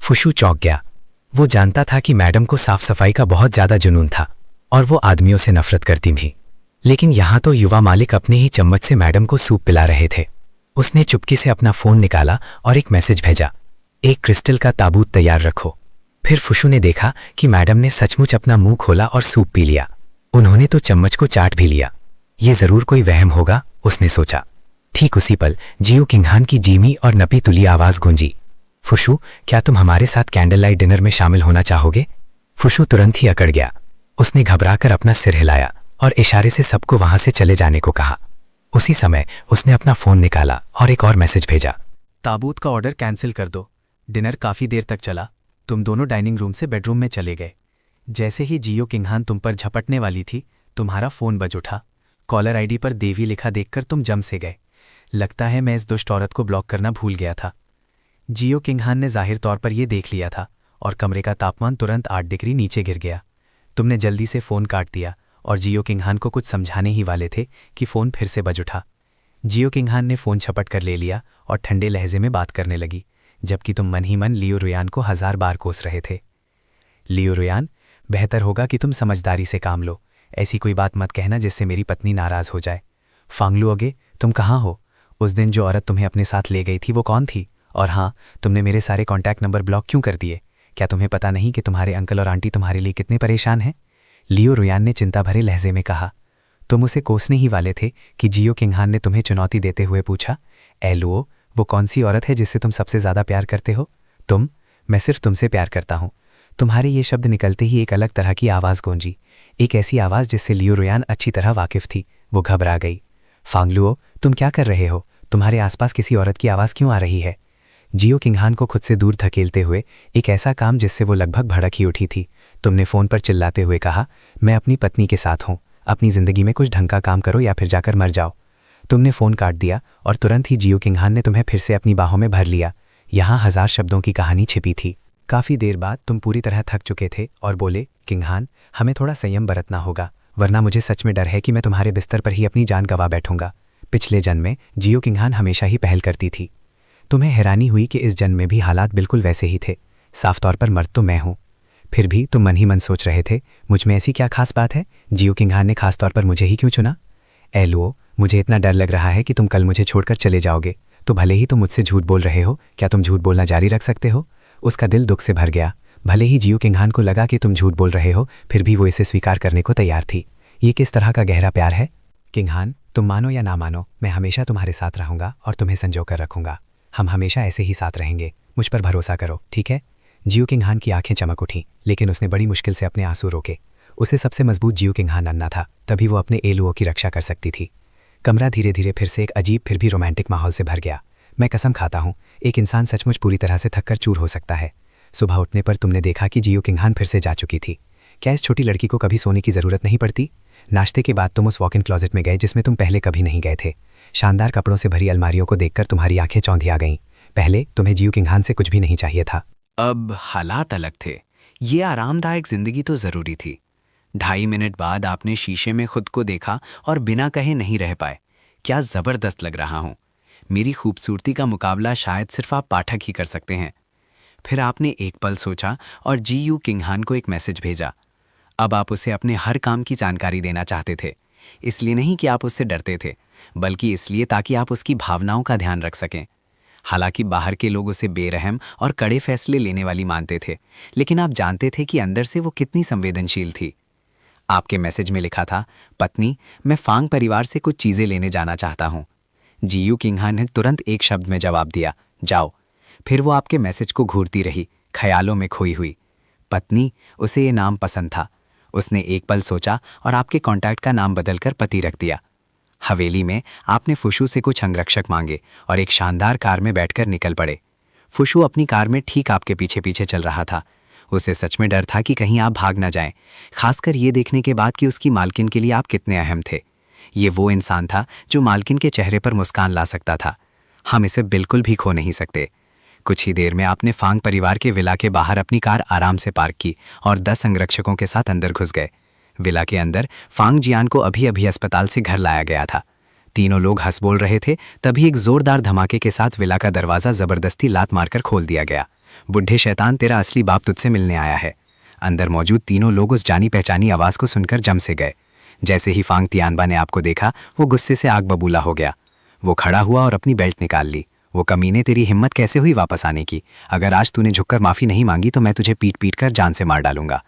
फुशु चौंक गया। वो जानता था कि मैडम को साफ सफाई का बहुत ज्यादा जुनून था और वो आदमियों से नफरत करती भी, लेकिन यहां तो युवा मालिक अपने ही चम्मच से मैडम को सूप पिला रहे थे। उसने चुपके से अपना फोन निकाला और एक मैसेज भेजा, एक क्रिस्टल का ताबूत तैयार रखो। फिर फुशु ने देखा कि मैडम ने सचमुच अपना मुंह खोला और सूप पी लिया। उन्होंने तो चम्मच को चाट भी लिया। ये जरूर कोई वहम होगा, उसने सोचा। ठीक उसी पल जियो किंगहान की जीमी और नपी तुली आवाज गूंजी। फुशु, क्या तुम हमारे साथ कैंडल लाइट डिनर में शामिल होना चाहोगे? फुशु तुरंत ही अकड़ गया। उसने घबराकर अपना सिर हिलाया और इशारे से सबको वहां से चले जाने को कहा। उसी समय उसने अपना फोन निकाला और एक और मैसेज भेजा। ताबूत का ऑर्डर कैंसिल कर दो। डिनर काफ़ी देर तक चला। तुम दोनों डाइनिंग रूम से बेडरूम में चले गए। जैसे ही जियो किंगहान तुम पर झपटने वाली थी, तुम्हारा फ़ोन बज उठा। कॉलर आईडी पर देवी लिखा देखकर तुम जम से गए। लगता है मैं इस दुष्ट औरत को ब्लॉक करना भूल गया था। जियो किंगहान ने जाहिर तौर पर यह देख लिया था और कमरे का तापमान तुरंत 8 डिग्री नीचे गिर गया। तुमने जल्दी से फ़ोन काट दिया और जियो किंगहान को कुछ समझाने ही वाले थे कि फ़ोन फिर से बज उठा। जियो किंगहान ने फ़ोन झपट कर ले लिया और ठंडे लहजे में बात करने लगी, जबकि तुम मन ही मन लियो रुयान को 1000 बार कोस रहे थे। लियो रुयान, बेहतर होगा कि तुम समझदारी से काम लो। ऐसी कोई बात मत कहना जिससे मेरी पत्नी नाराज़ हो जाए। फांगलू अगे, तुम कहाँ हो? उस दिन जो औरत तुम्हें अपने साथ ले गई थी वो कौन थी? और हाँ, तुमने मेरे सारे कॉन्टैक्ट नंबर ब्लॉक क्यों कर दिए? क्या तुम्हें पता नहीं कि तुम्हारे अंकल और आंटी तुम्हारे लिए कितने परेशान हैं? लियो रुयान ने चिंता भरे लहजे में कहा। तुम उसे कोसने ही वाले थे कि जियो किंगहान ने तुम्हें चुनौती देते हुए पूछा, ए लुओ, वो कौन सी औरत है जिससे तुम सबसे ज़्यादा प्यार करते हो? मैं सिर्फ तुमसे प्यार करता हूँ। तुम्हारे ये शब्द निकलते ही एक अलग तरह की आवाज़ गूंजी, एक ऐसी आवाज़ जिससे लियो रुयान अच्छी तरह वाकिफ थी। वो घबरा गई। फांगलुओ, तुम क्या कर रहे हो? तुम्हारे आसपास किसी औरत की आवाज़ क्यों आ रही है? जियो किंगहान को खुद से दूर धकेलते हुए एक ऐसा काम जिससे वो लगभग भड़क ही उठी थी। तुमने फ़ोन पर चिल्लाते हुए कहा, मैं अपनी पत्नी के साथ हूँ। अपनी ज़िंदगी में कुछ ढंग का काम करो या फिर जाकर मर जाओ। तुमने फ़ोन काट दिया और तुरंत ही जियो किंगहान ने तुम्हें फिर से अपनी बाहों में भर लिया। यहाँ 1000 शब्दों की कहानी छिपी थी। काफ़ी देर बाद तुम पूरी तरह थक चुके थे और बोले, किंगहान, हमें थोड़ा संयम बरतना होगा, वरना मुझे सच में डर है कि मैं तुम्हारे बिस्तर पर ही अपनी जान गंवा बैठूंगा। पिछले जन्म में जियो किंगहान हमेशा ही पहल करती थी। तुम्हें हैरानी हुई कि इस जन्म में भी हालात बिल्कुल वैसे ही थे। साफ तौर पर मर्द तो मैं हूँ। फिर भी तुम मन ही मन सोच रहे थे, मुझ में ऐसी क्या खास बात है? जियो किंगहान ने खास तौर पर मुझे ही क्यों चुना? ए लुओ, मुझे इतना डर लग रहा है कि तुम कल मुझे छोड़कर चले जाओगे। तो भले ही तुम मुझसे झूठ बोल रहे हो, क्या तुम झूठ बोलना जारी रख सकते हो? उसका दिल दुख से भर गया। भले ही जियो किंगहान को लगा कि तुम झूठ बोल रहे हो, फिर भी वो इसे स्वीकार करने को तैयार थी। ये किस तरह का गहरा प्यार है? किंगहान, तुम मानो या ना मानो, मैं हमेशा तुम्हारे साथ रहूंगा और तुम्हें संजो कर रखूंगा। हम हमेशा ऐसे ही साथ रहेंगे। मुझ पर भरोसा करो, ठीक है? जियो किंगहान की आंखें चमक उठीं, लेकिन उसने बड़ी मुश्किल से अपने आंसू रोके। उसे सबसे मजबूत जियो किंगहान अन्ना था, तभी वो अपने एलुओ की रक्षा कर सकती थी। कमरा धीरे धीरे फिर से एक अजीब फिर भी रोमांटिक माहौल से भर गया। मैं कसम खाता हूँ, एक इंसान सचमुच पूरी तरह से थककर चूर हो सकता है। सुबह उठने पर तुमने देखा कि जियो किंगहान फिर से जा चुकी थी। क्या इस छोटी लड़की को कभी सोने की ज़रूरत नहीं पड़ती? नाश्ते के बाद तुम उस वॉक इन क्लॉजेट में गए जिसमें तुम पहले कभी नहीं गए थे। शानदार कपड़ों से भरी अलमारियों को देखकर तुम्हारी आंखें चौंधिया गईं। पहले तुम्हें जियो किंगहान से कुछ भी नहीं चाहिए था। अब हालात अलग थे। ये आरामदायक जिंदगी तो ज़रूरी थी। 2.5 मिनट बाद आपने शीशे में खुद को देखा और बिना कहे नहीं रह पाए। क्या ज़बरदस्त लग रहा हूँ। मेरी खूबसूरती का मुकाबला शायद सिर्फ आप पाठक ही कर सकते हैं। फिर आपने एक पल सोचा और जियो किंगहान को एक मैसेज भेजा। अब आप उसे अपने हर काम की जानकारी देना चाहते थे। इसलिए नहीं कि आप उससे डरते थे, बल्कि इसलिए ताकि आप उसकी भावनाओं का ध्यान रख सकें। हालांकि बाहर के लोग उसे बेरहम और कड़े फैसले लेने वाली मानते थे, लेकिन आप जानते थे कि अंदर से वो कितनी संवेदनशील थी। आपके मैसेज में लिखा था, पत्नी, मैं फांग परिवार से कुछ चीज़ें लेने जाना चाहता हूँ। जियो किंगहान ने तुरंत एक शब्द में जवाब दिया, जाओ। फिर वो आपके मैसेज को घूरती रही, ख्यालों में खोई हुई। पत्नी, उसे ये नाम पसंद था। उसने एक पल सोचा और आपके कॉन्टैक्ट का नाम बदलकर पति रख दिया। हवेली में आपने फुशु से कुछ अंगरक्षक मांगे और एक शानदार कार में बैठकर निकल पड़े। फुशु अपनी कार में ठीक आपके पीछे पीछे चल रहा था। उसे सच में डर था कि कहीं आप भाग ना जाएं, खासकर ये देखने के बाद कि उसकी मालकिन के लिए आप कितने अहम थे। ये वो इंसान था जो मालकिन के चेहरे पर मुस्कान ला सकता था। हम इसे बिल्कुल भी खो नहीं सकते। कुछ ही देर में आपने फांग परिवार के विला के बाहर अपनी कार आराम से पार्क की और 10 अंगरक्षकों के साथ अंदर घुस गए। विला के अंदर फांग जियान को अभी अभी अस्पताल से घर लाया गया था। तीनों लोग हंस बोल रहे थे, तभी एक जोरदार धमाके के साथ विला का दरवाजा जबरदस्ती लात मारकर खोल दिया गया। बुढ़े शैतान, तेरा असली बाप तुझसे मिलने आया है। अंदर मौजूद तीनों लोग उस जानी पहचानी आवाज को सुनकर जम से गए। जैसे ही फांग तियानबा ने आपको देखा, वो गुस्से से आग बबूला हो गया। वो खड़ा हुआ और अपनी बेल्ट निकाल ली। वो कमीने, तेरी हिम्मत कैसे हुई वापस आने की? अगर आज तूने झुककर माफी नहीं मांगी तो मैं तुझे पीट पीट कर जान से मार डालूंगा।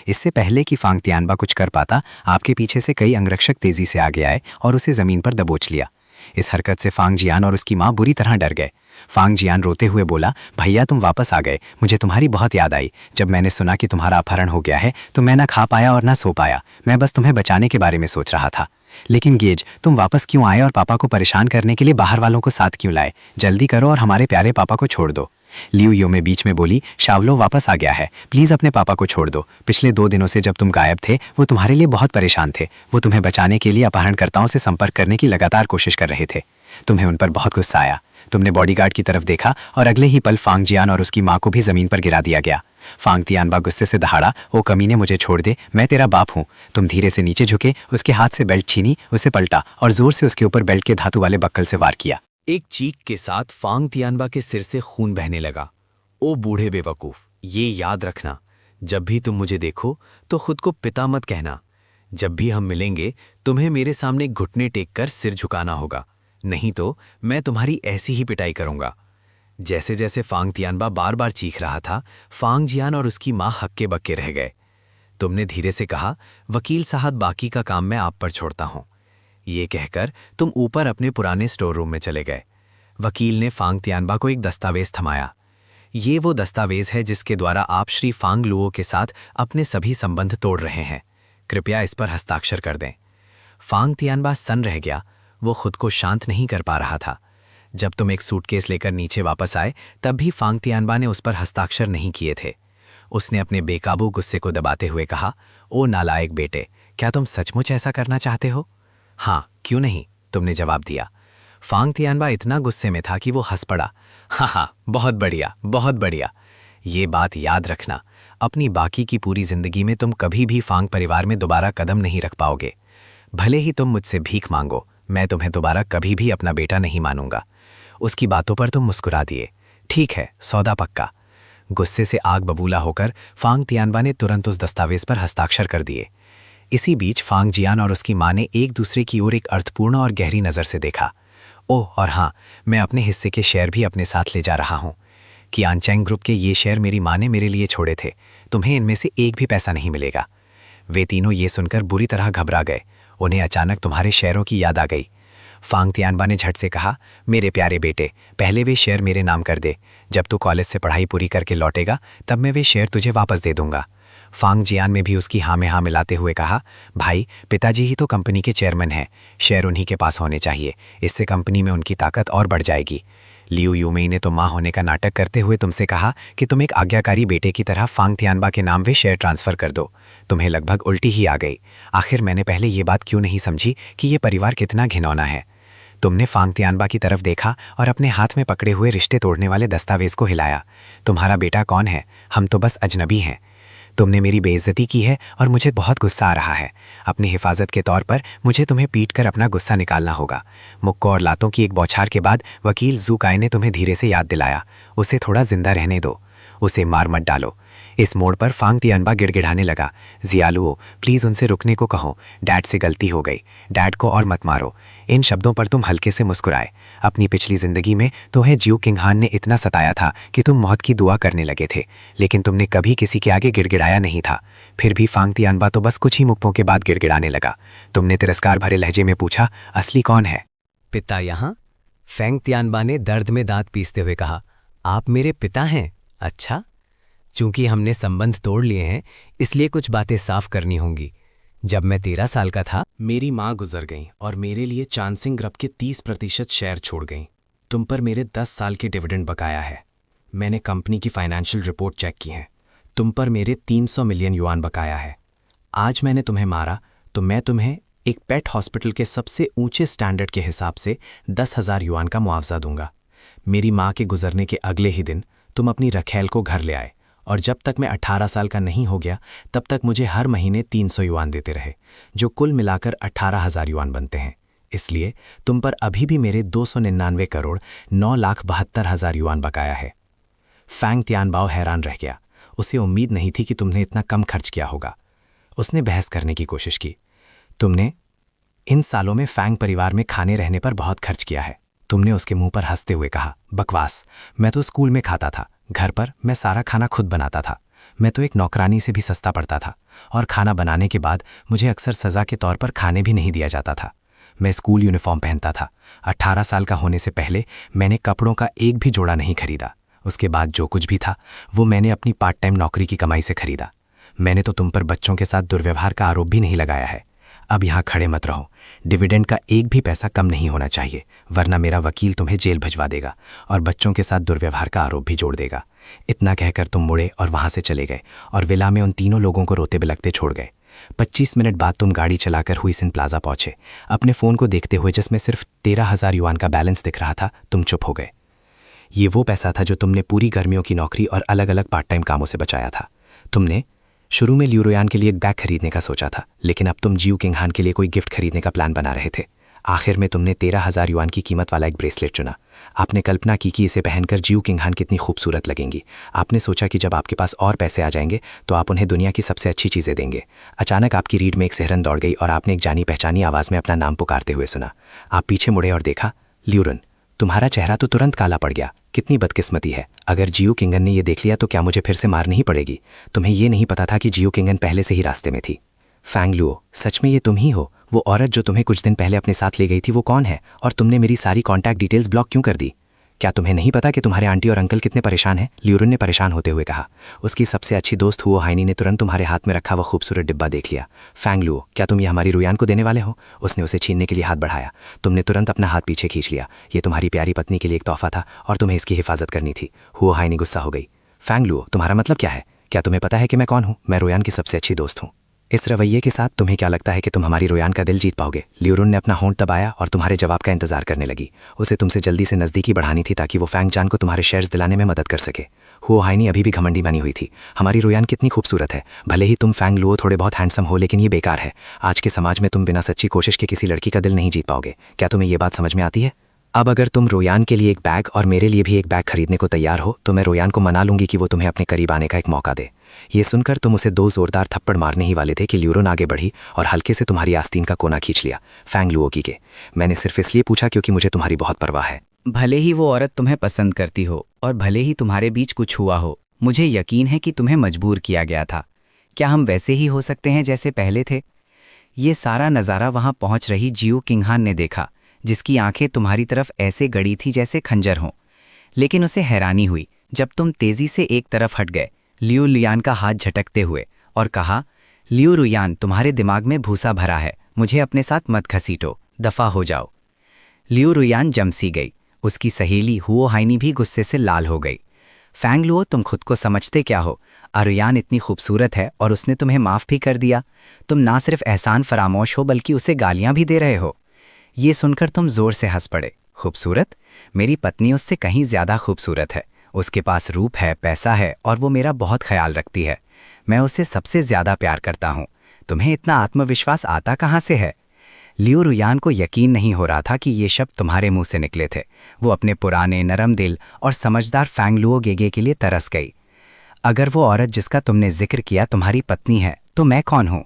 इससे पहले कि फांग तियानबा कुछ कर पाता, आपके पीछे से कई अंगरक्षक तेजी से आगे आए और उसे जमीन पर दबोच लिया। इस हरकत से फांग जियान और उसकी माँ बुरी तरह डर गए। फांग जियान रोते हुए बोला, भैया तुम वापस आ गए, मुझे तुम्हारी बहुत याद आई। जब मैंने सुना कि तुम्हारा अपहरण हो गया है तो मैं ना खा पाया और ना सो पाया, मैं बस तुम्हें बचाने के बारे में सोच रहा था। लेकिन गेज, तुम वापस क्यों आए और पापा को परेशान करने के लिए बाहर वालों को साथ क्यों लाए? जल्दी करो और हमारे प्यारे पापा को छोड़ दो। लियू यो में बीच में बोली, शावलो वापस आ गया है, प्लीज अपने पापा को छोड़ दो। पिछले 2 दिनों से जब तुम गायब थे वो तुम्हारे लिए बहुत परेशान थे। वो तुम्हें बचाने के लिए अपहरणकर्ताओं से संपर्क करने की लगातार कोशिश कर रहे थे। तुम्हें उन पर बहुत गुस्सा आया। तुमने बॉडीगार्ड की तरफ देखा और अगले ही पल फांग जियान और उसकी माँ को भी जमीन पर गिरा दिया गया। फांग तियानबा गुस्से से दहाड़ा, ओ कमीने मुझे छोड़ दे, मैं तेरा बाप हूँ। तुम धीरे से नीचे झुके, उसके हाथ से बेल्ट छीनी, उसे पलटा और जोर से उसके ऊपर बेल्ट के धातु वाले बक्कल से वार किया। एक चीख के साथ फांग तियानबा के सिर से खून बहने लगा। ओ बूढ़े बेवकूफ, ये याद रखना, जब भी तुम मुझे देखो तो खुद को पिता मत कहना। जब भी हम मिलेंगे तुम्हें मेरे सामने घुटने टेक कर सिर झुकाना होगा, नहीं तो मैं तुम्हारी ऐसी ही पिटाई करूंगा। जैसे जैसे फांग तियानबा बार बार चीख रहा था, फांग जियान और उसकी माँ हक्के बक्के रह गए। तुमने धीरे से कहा, वकील साहब बाकी का काम मैं आप पर छोड़ता हूं। ये कहकर तुम ऊपर अपने पुराने स्टोर रूम में चले गए। वकील ने फांग तियानबा को एक दस्तावेज थमाया। ये वो दस्तावेज है जिसके द्वारा आप श्री फांग लुओ के साथ अपने सभी संबंध तोड़ रहे हैं। कृपया इस पर हस्ताक्षर कर दें। फांग तियानबा सन्न रह गया, वो खुद को शांत नहीं कर पा रहा था। जब तुम एक सूटकेस लेकर नीचे वापस आए तब भी फांग तियानबा ने उस पर हस्ताक्षर नहीं किए थे। उसने अपने बेकाबू गुस्से को दबाते हुए कहा, ओ नालायक बेटे, क्या तुम सचमुच ऐसा करना चाहते हो? हाँ, क्यों नहीं, तुमने जवाब दिया। फांग तियानबा इतना गुस्से में था कि वो हंस पड़ा। हाँ, बहुत बढ़िया, बहुत बढ़िया। ये बात याद रखना, अपनी बाकी की पूरी जिंदगी में तुम कभी भी फांग परिवार में दोबारा कदम नहीं रख पाओगे। भले ही तुम मुझसे भीख मांगो, मैं तुम्हें दोबारा कभी भी अपना बेटा नहीं मानूंगा। उसकी बातों पर तुम मुस्कुरा दिए। ठीक है, सौदा पक्का। गुस्से से आग बबूला होकर फांग तियानबा ने तुरंत उस दस्तावेज पर हस्ताक्षर कर दिए। इसी बीच फांग जियान और उसकी माँ ने एक दूसरे की ओर एक अर्थपूर्ण और गहरी नज़र से देखा। ओह, और हाँ, मैं अपने हिस्से के शेयर भी अपने साथ ले जा रहा हूँ। कियानचैंग ग्रुप के ये शेयर मेरी माँ ने मेरे लिए छोड़े थे, तुम्हें इनमें से एक भी पैसा नहीं मिलेगा। वे तीनों ये सुनकर बुरी तरह घबरा गए। उन्हें अचानक तुम्हारे शेयरों की याद आ गई। फांग तियानबा ने झट से कहा, मेरे प्यारे बेटे, पहले वे शेयर मेरे नाम कर दे। जब तू कॉलेज से पढ़ाई पूरी करके लौटेगा तब मैं वे शेयर तुझे वापस दे दूंगा। फांग जियान में भी उसकी हाँ में हाँ मिलाते हुए कहा, भाई, पिताजी ही तो कंपनी के चेयरमैन हैं, शेयर उन्हीं के पास होने चाहिए, इससे कंपनी में उनकी ताकत और बढ़ जाएगी। लियू यूमेई ने तो माँ होने का नाटक करते हुए तुमसे कहा कि तुम एक आज्ञाकारी बेटे की तरह फांग तियानबा के नाम वे शेयर ट्रांसफर कर दो। तुम्हें लगभग उल्टी ही आ गई। आखिर मैंने पहले ये बात क्यों नहीं समझी कि ये परिवार कितना घिनौना है। तुमने फांग तियानबा की तरफ देखा और अपने हाथ में पकड़े हुए रिश्ते तोड़ने वाले दस्तावेज को हिलाया। तुम्हारा बेटा कौन है? हम तो बस अजनबी हैं। तुमने मेरी बेइज्जती की है और मुझे बहुत गुस्सा आ रहा है। अपनी हिफाजत के तौर पर मुझे तुम्हें पीट कर अपना गुस्सा निकालना होगा। मुक्कों और लातों की एक बौछार के बाद वकील ज़ुकाई ने तुम्हें धीरे से याद दिलाया, उसे थोड़ा जिंदा रहने दो, उसे मार मत डालो। इस मोड़ पर फांग तियानबा गिड़गिड़ाने लगा, जियालुओ, प्लीज़ उनसे रुकने को कहो, डैड से गलती हो गई, डैड को और मत मारो। इन शब्दों पर तुम हल्के से मुस्कुराए। अपनी पिछली जिंदगी में तुम्हें जियो किंगहान ने इतना सताया था कि तुम मौत की दुआ करने लगे थे, लेकिन तुमने कभी किसी के आगे गिड़गिड़ाया नहीं था। फिर भी फांग तियानबा तो बस कुछ ही मुक्कों के बाद गिड़गिड़ाने लगा। तुमने तिरस्कार भरे लहजे में पूछा, असली कौन है? पिता यहाँ? फैंग तियानबा ने दर्द में दांत पीसते हुए कहा, आप मेरे पिता हैं? अच्छा, चूंकि हमने संबंध तोड़ लिए हैं इसलिए कुछ बातें साफ करनी होंगी। जब मैं 13 साल का था, मेरी माँ गुजर गई और मेरे लिए चांसिंग ग्रुप के 30% शेयर छोड़ गई। तुम पर मेरे 10 साल के डिविडेंड बकाया है। मैंने कंपनी की फाइनेंशियल रिपोर्ट चेक की है, तुम पर मेरे 300 मिलियन युआन बकाया है। आज मैंने तुम्हें मारा तो मैं तुम्हें एक पेट हॉस्पिटल के सबसे ऊंचे स्टैंडर्ड के हिसाब से 10,000 युआन का मुआवजा दूंगा। मेरी माँ के गुजरने के अगले ही दिन तुम अपनी रखेल को घर ले आए और जब तक मैं 18 साल का नहीं हो गया तब तक मुझे हर महीने 300 युआन देते रहे, जो कुल मिलाकर 18,000 युआन बनते हैं। इसलिए तुम पर अभी भी मेरे 299 करोड़ 9,72,000 युआन बकाया है। फैंग तियानबाओ हैरान रह गया। उसे उम्मीद नहीं थी कि तुमने इतना कम खर्च किया होगा। उसने बहस करने की कोशिश की, तुमने इन सालों में फैंग परिवार में खाने रहने पर बहुत खर्च किया है। तुमने उसके मुंह पर हंसते हुए कहा, बकवास, मैं तो स्कूल में खाता था, घर पर मैं सारा खाना खुद बनाता था। मैं तो एक नौकरानी से भी सस्ता पड़ता था, और खाना बनाने के बाद मुझे अक्सर सज़ा के तौर पर खाने भी नहीं दिया जाता था। मैं स्कूल यूनिफॉर्म पहनता था। 18 साल का होने से पहले मैंने कपड़ों का एक भी जोड़ा नहीं खरीदा। उसके बाद जो कुछ भी था वो मैंने अपनी पार्ट टाइम नौकरी की कमाई से खरीदा। मैंने तो तुम पर बच्चों के साथ दुर्व्यवहार का आरोप भी नहीं लगाया है। अब यहाँ खड़े मत रहो। डिविडेंड का एक भी पैसा कम नहीं होना चाहिए, वरना मेरा वकील तुम्हें जेल भिजवा देगा और बच्चों के साथ दुर्व्यवहार का आरोप भी जोड़ देगा। इतना कहकर तुम मुड़े और वहां से चले गए और विला में उन तीनों लोगों को रोते बिलखते छोड़ गए। 25 मिनट बाद तुम गाड़ी चलाकर हुइसिन प्लाजा पहुंचे। अपने फ़ोन को देखते हुए, जिसमें सिर्फ 13,000 युआन का बैलेंस दिख रहा था, तुम चुप हो गए। ये वो पैसा था जो तुमने पूरी गर्मियों की नौकरी और अलग अलग पार्ट टाइम कामों से बचाया था। तुमने शुरू में लियू रुयान के लिए एक बैग खरीदने का सोचा था, लेकिन अब तुम जियू किंगहान के लिए कोई गिफ्ट खरीदने का प्लान बना रहे थे। आखिर में तुमने 13,000 युआन की कीमत वाला एक ब्रेसलेट चुना। आपने कल्पना की कि इसे पहनकर जियू किंगहान कितनी खूबसूरत लगेंगी। आपने सोचा कि जब आपके पास और पैसे आ जाएंगे तो आप उन्हें दुनिया की सबसे अच्छी चीज़ें देंगे। अचानक आपकी रीढ़ में एक सिहरन दौड़ गई और आपने एक जानी पहचानी आवाज़ में अपना नाम पुकारते हुए सुना। आप पीछे मुड़े और देखा, ल्यूरन। तुम्हारा चेहरा तो तुरंत काला पड़ गया। कितनी बदकिस्मती है। अगर जियू किंगन ने यह देख लिया तो क्या मुझे फिर से मार नहीं पड़ेगी? तुम्हें यह नहीं पता था कि जियू किंगन पहले से ही रास्ते में थी। फैंग लुओ, सच में ये तुम ही हो? वो औरत जो तुम्हें कुछ दिन पहले अपने साथ ले गई थी, वो कौन है? और तुमने मेरी सारी कॉन्टैक्ट डिटेल्स ब्लॉक क्यों कर दी? क्या तुम्हें नहीं पता कि तुम्हारे आंटी और अंकल कितने परेशान हैं? ल्यूरन ने परेशान होते हुए कहा। उसकी सबसे अच्छी दोस्त हुओ हाइनी ने तुरंत तुम्हारे हाथ में रखा वह खूबसूरत डिब्बा देख लिया। फैंग लुओ, क्या तुम ये हमारी रुयान को देने वाले हो? उसने उसे छीनने के लिए हाथ बढ़ाया। तुमने तुरंत अपना हाथ पीछे खींच लिया। ये तुम्हारी प्यारी पत्नी के लिए एक तोहफा था और तुम्हें इसकी हिफाजत करनी थी। हुओ हाइनी गुस्सा हो गई। फैंग लुओ, तुम्हारा मतलब क्या है? क्या तुम्हें पता है कि मैं कौन हूँ? मैं रुयान की सबसे अच्छी दोस्त हूँ। इस रवैये के साथ तुम्हें क्या लगता है कि तुम हमारी रुयान का दिल जीत पाओगे? ल्यूरन ने अपना होंठ दबाया और तुम्हारे जवाब का इंतजार करने लगी। उसे तुमसे जल्दी से नज़दीकी बढ़ानी थी ताकि वो फैंग जान को तुम्हारे शेयर्स दिलाने में मदद कर सके। हुओ हाइनी अभी भी घमंडी बनी हुई थी। हमारी रुयान कितनी खूबसूरत है। भले ही तुम फैंग लुओ थोड़े बहुत हैंडसम हो, लेकिन ये बेकार है। आज के समाज में तुम बिना सच्ची कोशिश के किसी लड़की का दिल नहीं जीत पाओगे। क्या तुम्हें ये बात समझ में आती है? अब अगर तुम रोयान के लिए एक बैग और मेरे लिए भी एक बैग खरीदने को तैयार हो तो मैं रोयान को मना लूंगी कि वो तुम्हें अपने करीब आने का एक मौका दे। ये सुनकर तुम उसे 2 जोरदार थप्पड़ मारने ही वाले थे कि ल्यूरन आगे बढ़ी और हल्के से तुम्हारी आस्तीन का कोना खींच लिया। फैंग लुओ की के, मैंने सिर्फ इसलिए पूछा क्योंकि मुझे तुम्हारी बहुत परवाह है। भले ही वो औरत तुम्हें पसंद करती हो और भले ही तुम्हारे बीच कुछ हुआ हो, मुझे यकीन है कि तुम्हें मजबूर किया गया था। क्या हम वैसे ही हो सकते हैं जैसे पहले थे? ये सारा नज़ारा वहां पहुंच रही जियू किंगहान ने देखा, जिसकी आंखें तुम्हारी तरफ ऐसे गड़ी थी जैसे खंजर हों। लेकिन उसे हैरानी हुई जब तुम तेजी से एक तरफ हट गए, लियू रुयान का हाथ झटकते हुए, और कहा, लियू रुयान, तुम्हारे दिमाग में भूसा भरा है। मुझे अपने साथ मत घसीटो, दफा हो जाओ। लियू रुयान जमसी गई। उसकी सहेली हुओ हाइनी भी गुस्से से लाल हो गई। फैंग लुओ, तुम खुद को समझते क्या हो? रुयान इतनी खूबसूरत है और उसने तुम्हें माफ़ भी कर दिया। तुम ना सिर्फ एहसान फरामोश हो बल्कि उसे गालियां भी दे रहे हो। ये सुनकर तुम जोर से हंस पड़े। खूबसूरत? मेरी पत्नी उससे कहीं ज़्यादा खूबसूरत है। उसके पास रूप है, पैसा है और वो मेरा बहुत ख्याल रखती है। मैं उसे सबसे ज़्यादा प्यार करता हूँ। तुम्हें इतना आत्मविश्वास आता कहाँ से है? लियू रुयान को यकीन नहीं हो रहा था कि ये शब्द तुम्हारे मुंह से निकले थे। वो अपने पुराने नरम दिल और समझदार फैंग लुओ गेगे के लिए तरस गई। अगर वो औरत जिसका तुमने जिक्र किया तुम्हारी पत्नी है तो मैं कौन हूँ?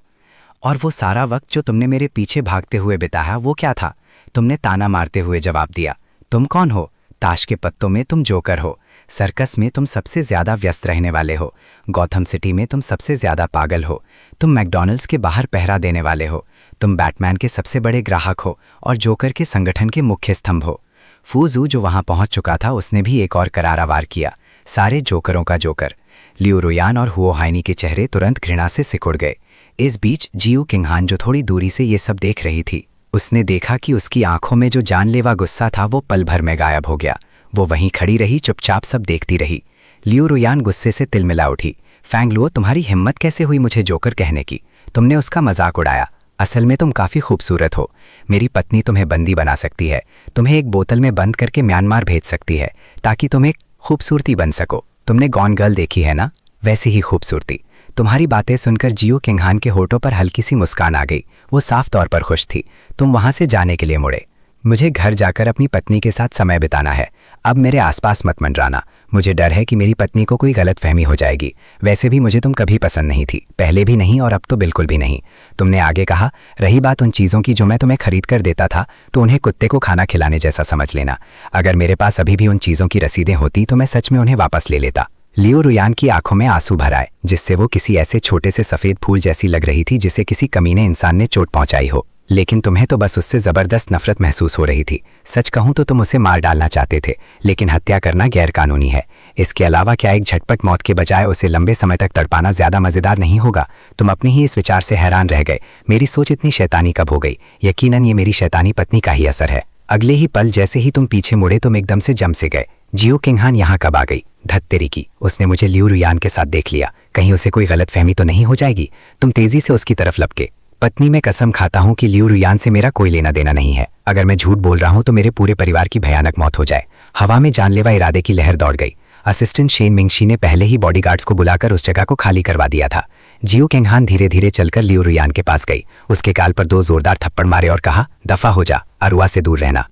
और वो सारा वक्त जो तुमने मेरे पीछे भागते हुए बिताया वो क्या था? तुमने ताना मारते हुए जवाब दिया। तुम कौन हो? ताश के पत्तों में तुम जोकर हो। सर्कस में तुम सबसे ज़्यादा व्यस्त रहने वाले हो। गॉथम सिटी में तुम सबसे ज़्यादा पागल हो। तुम मैकडॉनल्ड्स के बाहर पहरा देने वाले हो। तुम बैटमैन के सबसे बड़े ग्राहक हो और जोकर के संगठन के मुख्य स्तंभ हो। फूजू जो वहां पहुंच चुका था उसने भी एक और करारा वार किया। सारे जोकरों का जोकर। लियू रुयान और हुओ हाइनी के चेहरे तुरंत घृणा से सिकुड़ गए। इस बीच जियू किंगहान जो थोड़ी दूरी से ये सब देख रही थी, उसने देखा कि उसकी आंखों में जो जानलेवा गुस्सा था वो पल भर में गायब हो गया। वो वहीं खड़ी रही, चुपचाप सब देखती रही। लियू रुयान गुस्से से तिलमिला उठी। फैंग लुओ, तुम्हारी हिम्मत कैसे हुई मुझे जोकर कहने की? तुमने उसका मजाक उड़ाया। असल में तुम काफ़ी खूबसूरत हो। मेरी पत्नी तुम्हें बंदी बना सकती है। तुम्हें एक बोतल में बंद करके म्यांमार भेज सकती है ताकि तुम एक खूबसूरती बन सको। तुमने गॉन गर्ल देखी है ना? वैसी ही खूबसूरती। तुम्हारी बातें सुनकर जियू किंगहान के होठों पर हल्की सी मुस्कान आ गई। वो साफ तौर पर खुश थी। तुम वहां से जाने के लिए मुड़े। मुझे घर जाकर अपनी पत्नी के साथ समय बिताना है। अब मेरे आसपास मत मंडराना। मुझे डर है कि मेरी पत्नी को कोई गलतफहमी हो जाएगी। वैसे भी मुझे तुम कभी पसंद नहीं थी, पहले भी नहीं और अब तो बिल्कुल भी नहीं। तुमने आगे कहा, रही बात उन चीज़ों की जो मैं तुम्हें खरीद कर देता था तो उन्हें कुत्ते को खाना खिलाने जैसा समझ लेना। अगर मेरे पास अभी भी उन चीज़ों की रसीदें होती तो मैं सच में उन्हें वापस ले लेता। लियो रुयान की आंखों में आंसू भर आए, जिससे वो किसी ऐसे छोटे से सफेद फूल जैसी लग रही थी जिसे किसी कमीने इंसान ने चोट पहुंचाई हो। लेकिन तुम्हें तो बस उससे जबरदस्त नफरत महसूस हो रही थी। सच कहूं तो तुम उसे मार डालना चाहते थे, लेकिन हत्या करना गैरकानूनी है। इसके अलावा क्या एक झटपट मौत के बजाय उसे लंबे समय तक तड़पाना ज्यादा मजेदार नहीं होगा? तुम अपने ही इस विचार से हैरान रह गए। मेरी सोच इतनी शैतानी कब हो गई? यकीनन ये मेरी शैतानी पत्नी का ही असर है। अगले ही पल जैसे ही तुम पीछे मुड़े तुम एकदम से जम से गए। जियो किंगहान यहाँ कब आ गई? धत्तेरी की, उसने मुझे लियो रुयान के साथ देख लिया। कहीं उसे कोई गलतफहमी तो नहीं हो जाएगी? तुम तेजी से उसकी तरफ लपके। पत्नी, मैं कसम खाता हूं कि लियो रुयान से मेरा कोई लेना देना नहीं है। अगर मैं झूठ बोल रहा हूं तो मेरे पूरे परिवार की भयानक मौत हो जाए। हवा में जानलेवा इरादे की लहर दौड़ गई। असिस्टेंट शेन मिंगशी ने पहले ही बॉडीगार्ड्स को बुलाकर उस जगह को खाली करवा दिया था। जियो किंगहान धीरे धीरे चलकर लियो रुयान के पास गई, उसके गाल पर 2 जोरदार थप्पड़ मारे और कहा, दफा हो जा, अरुआ से दूर रहना,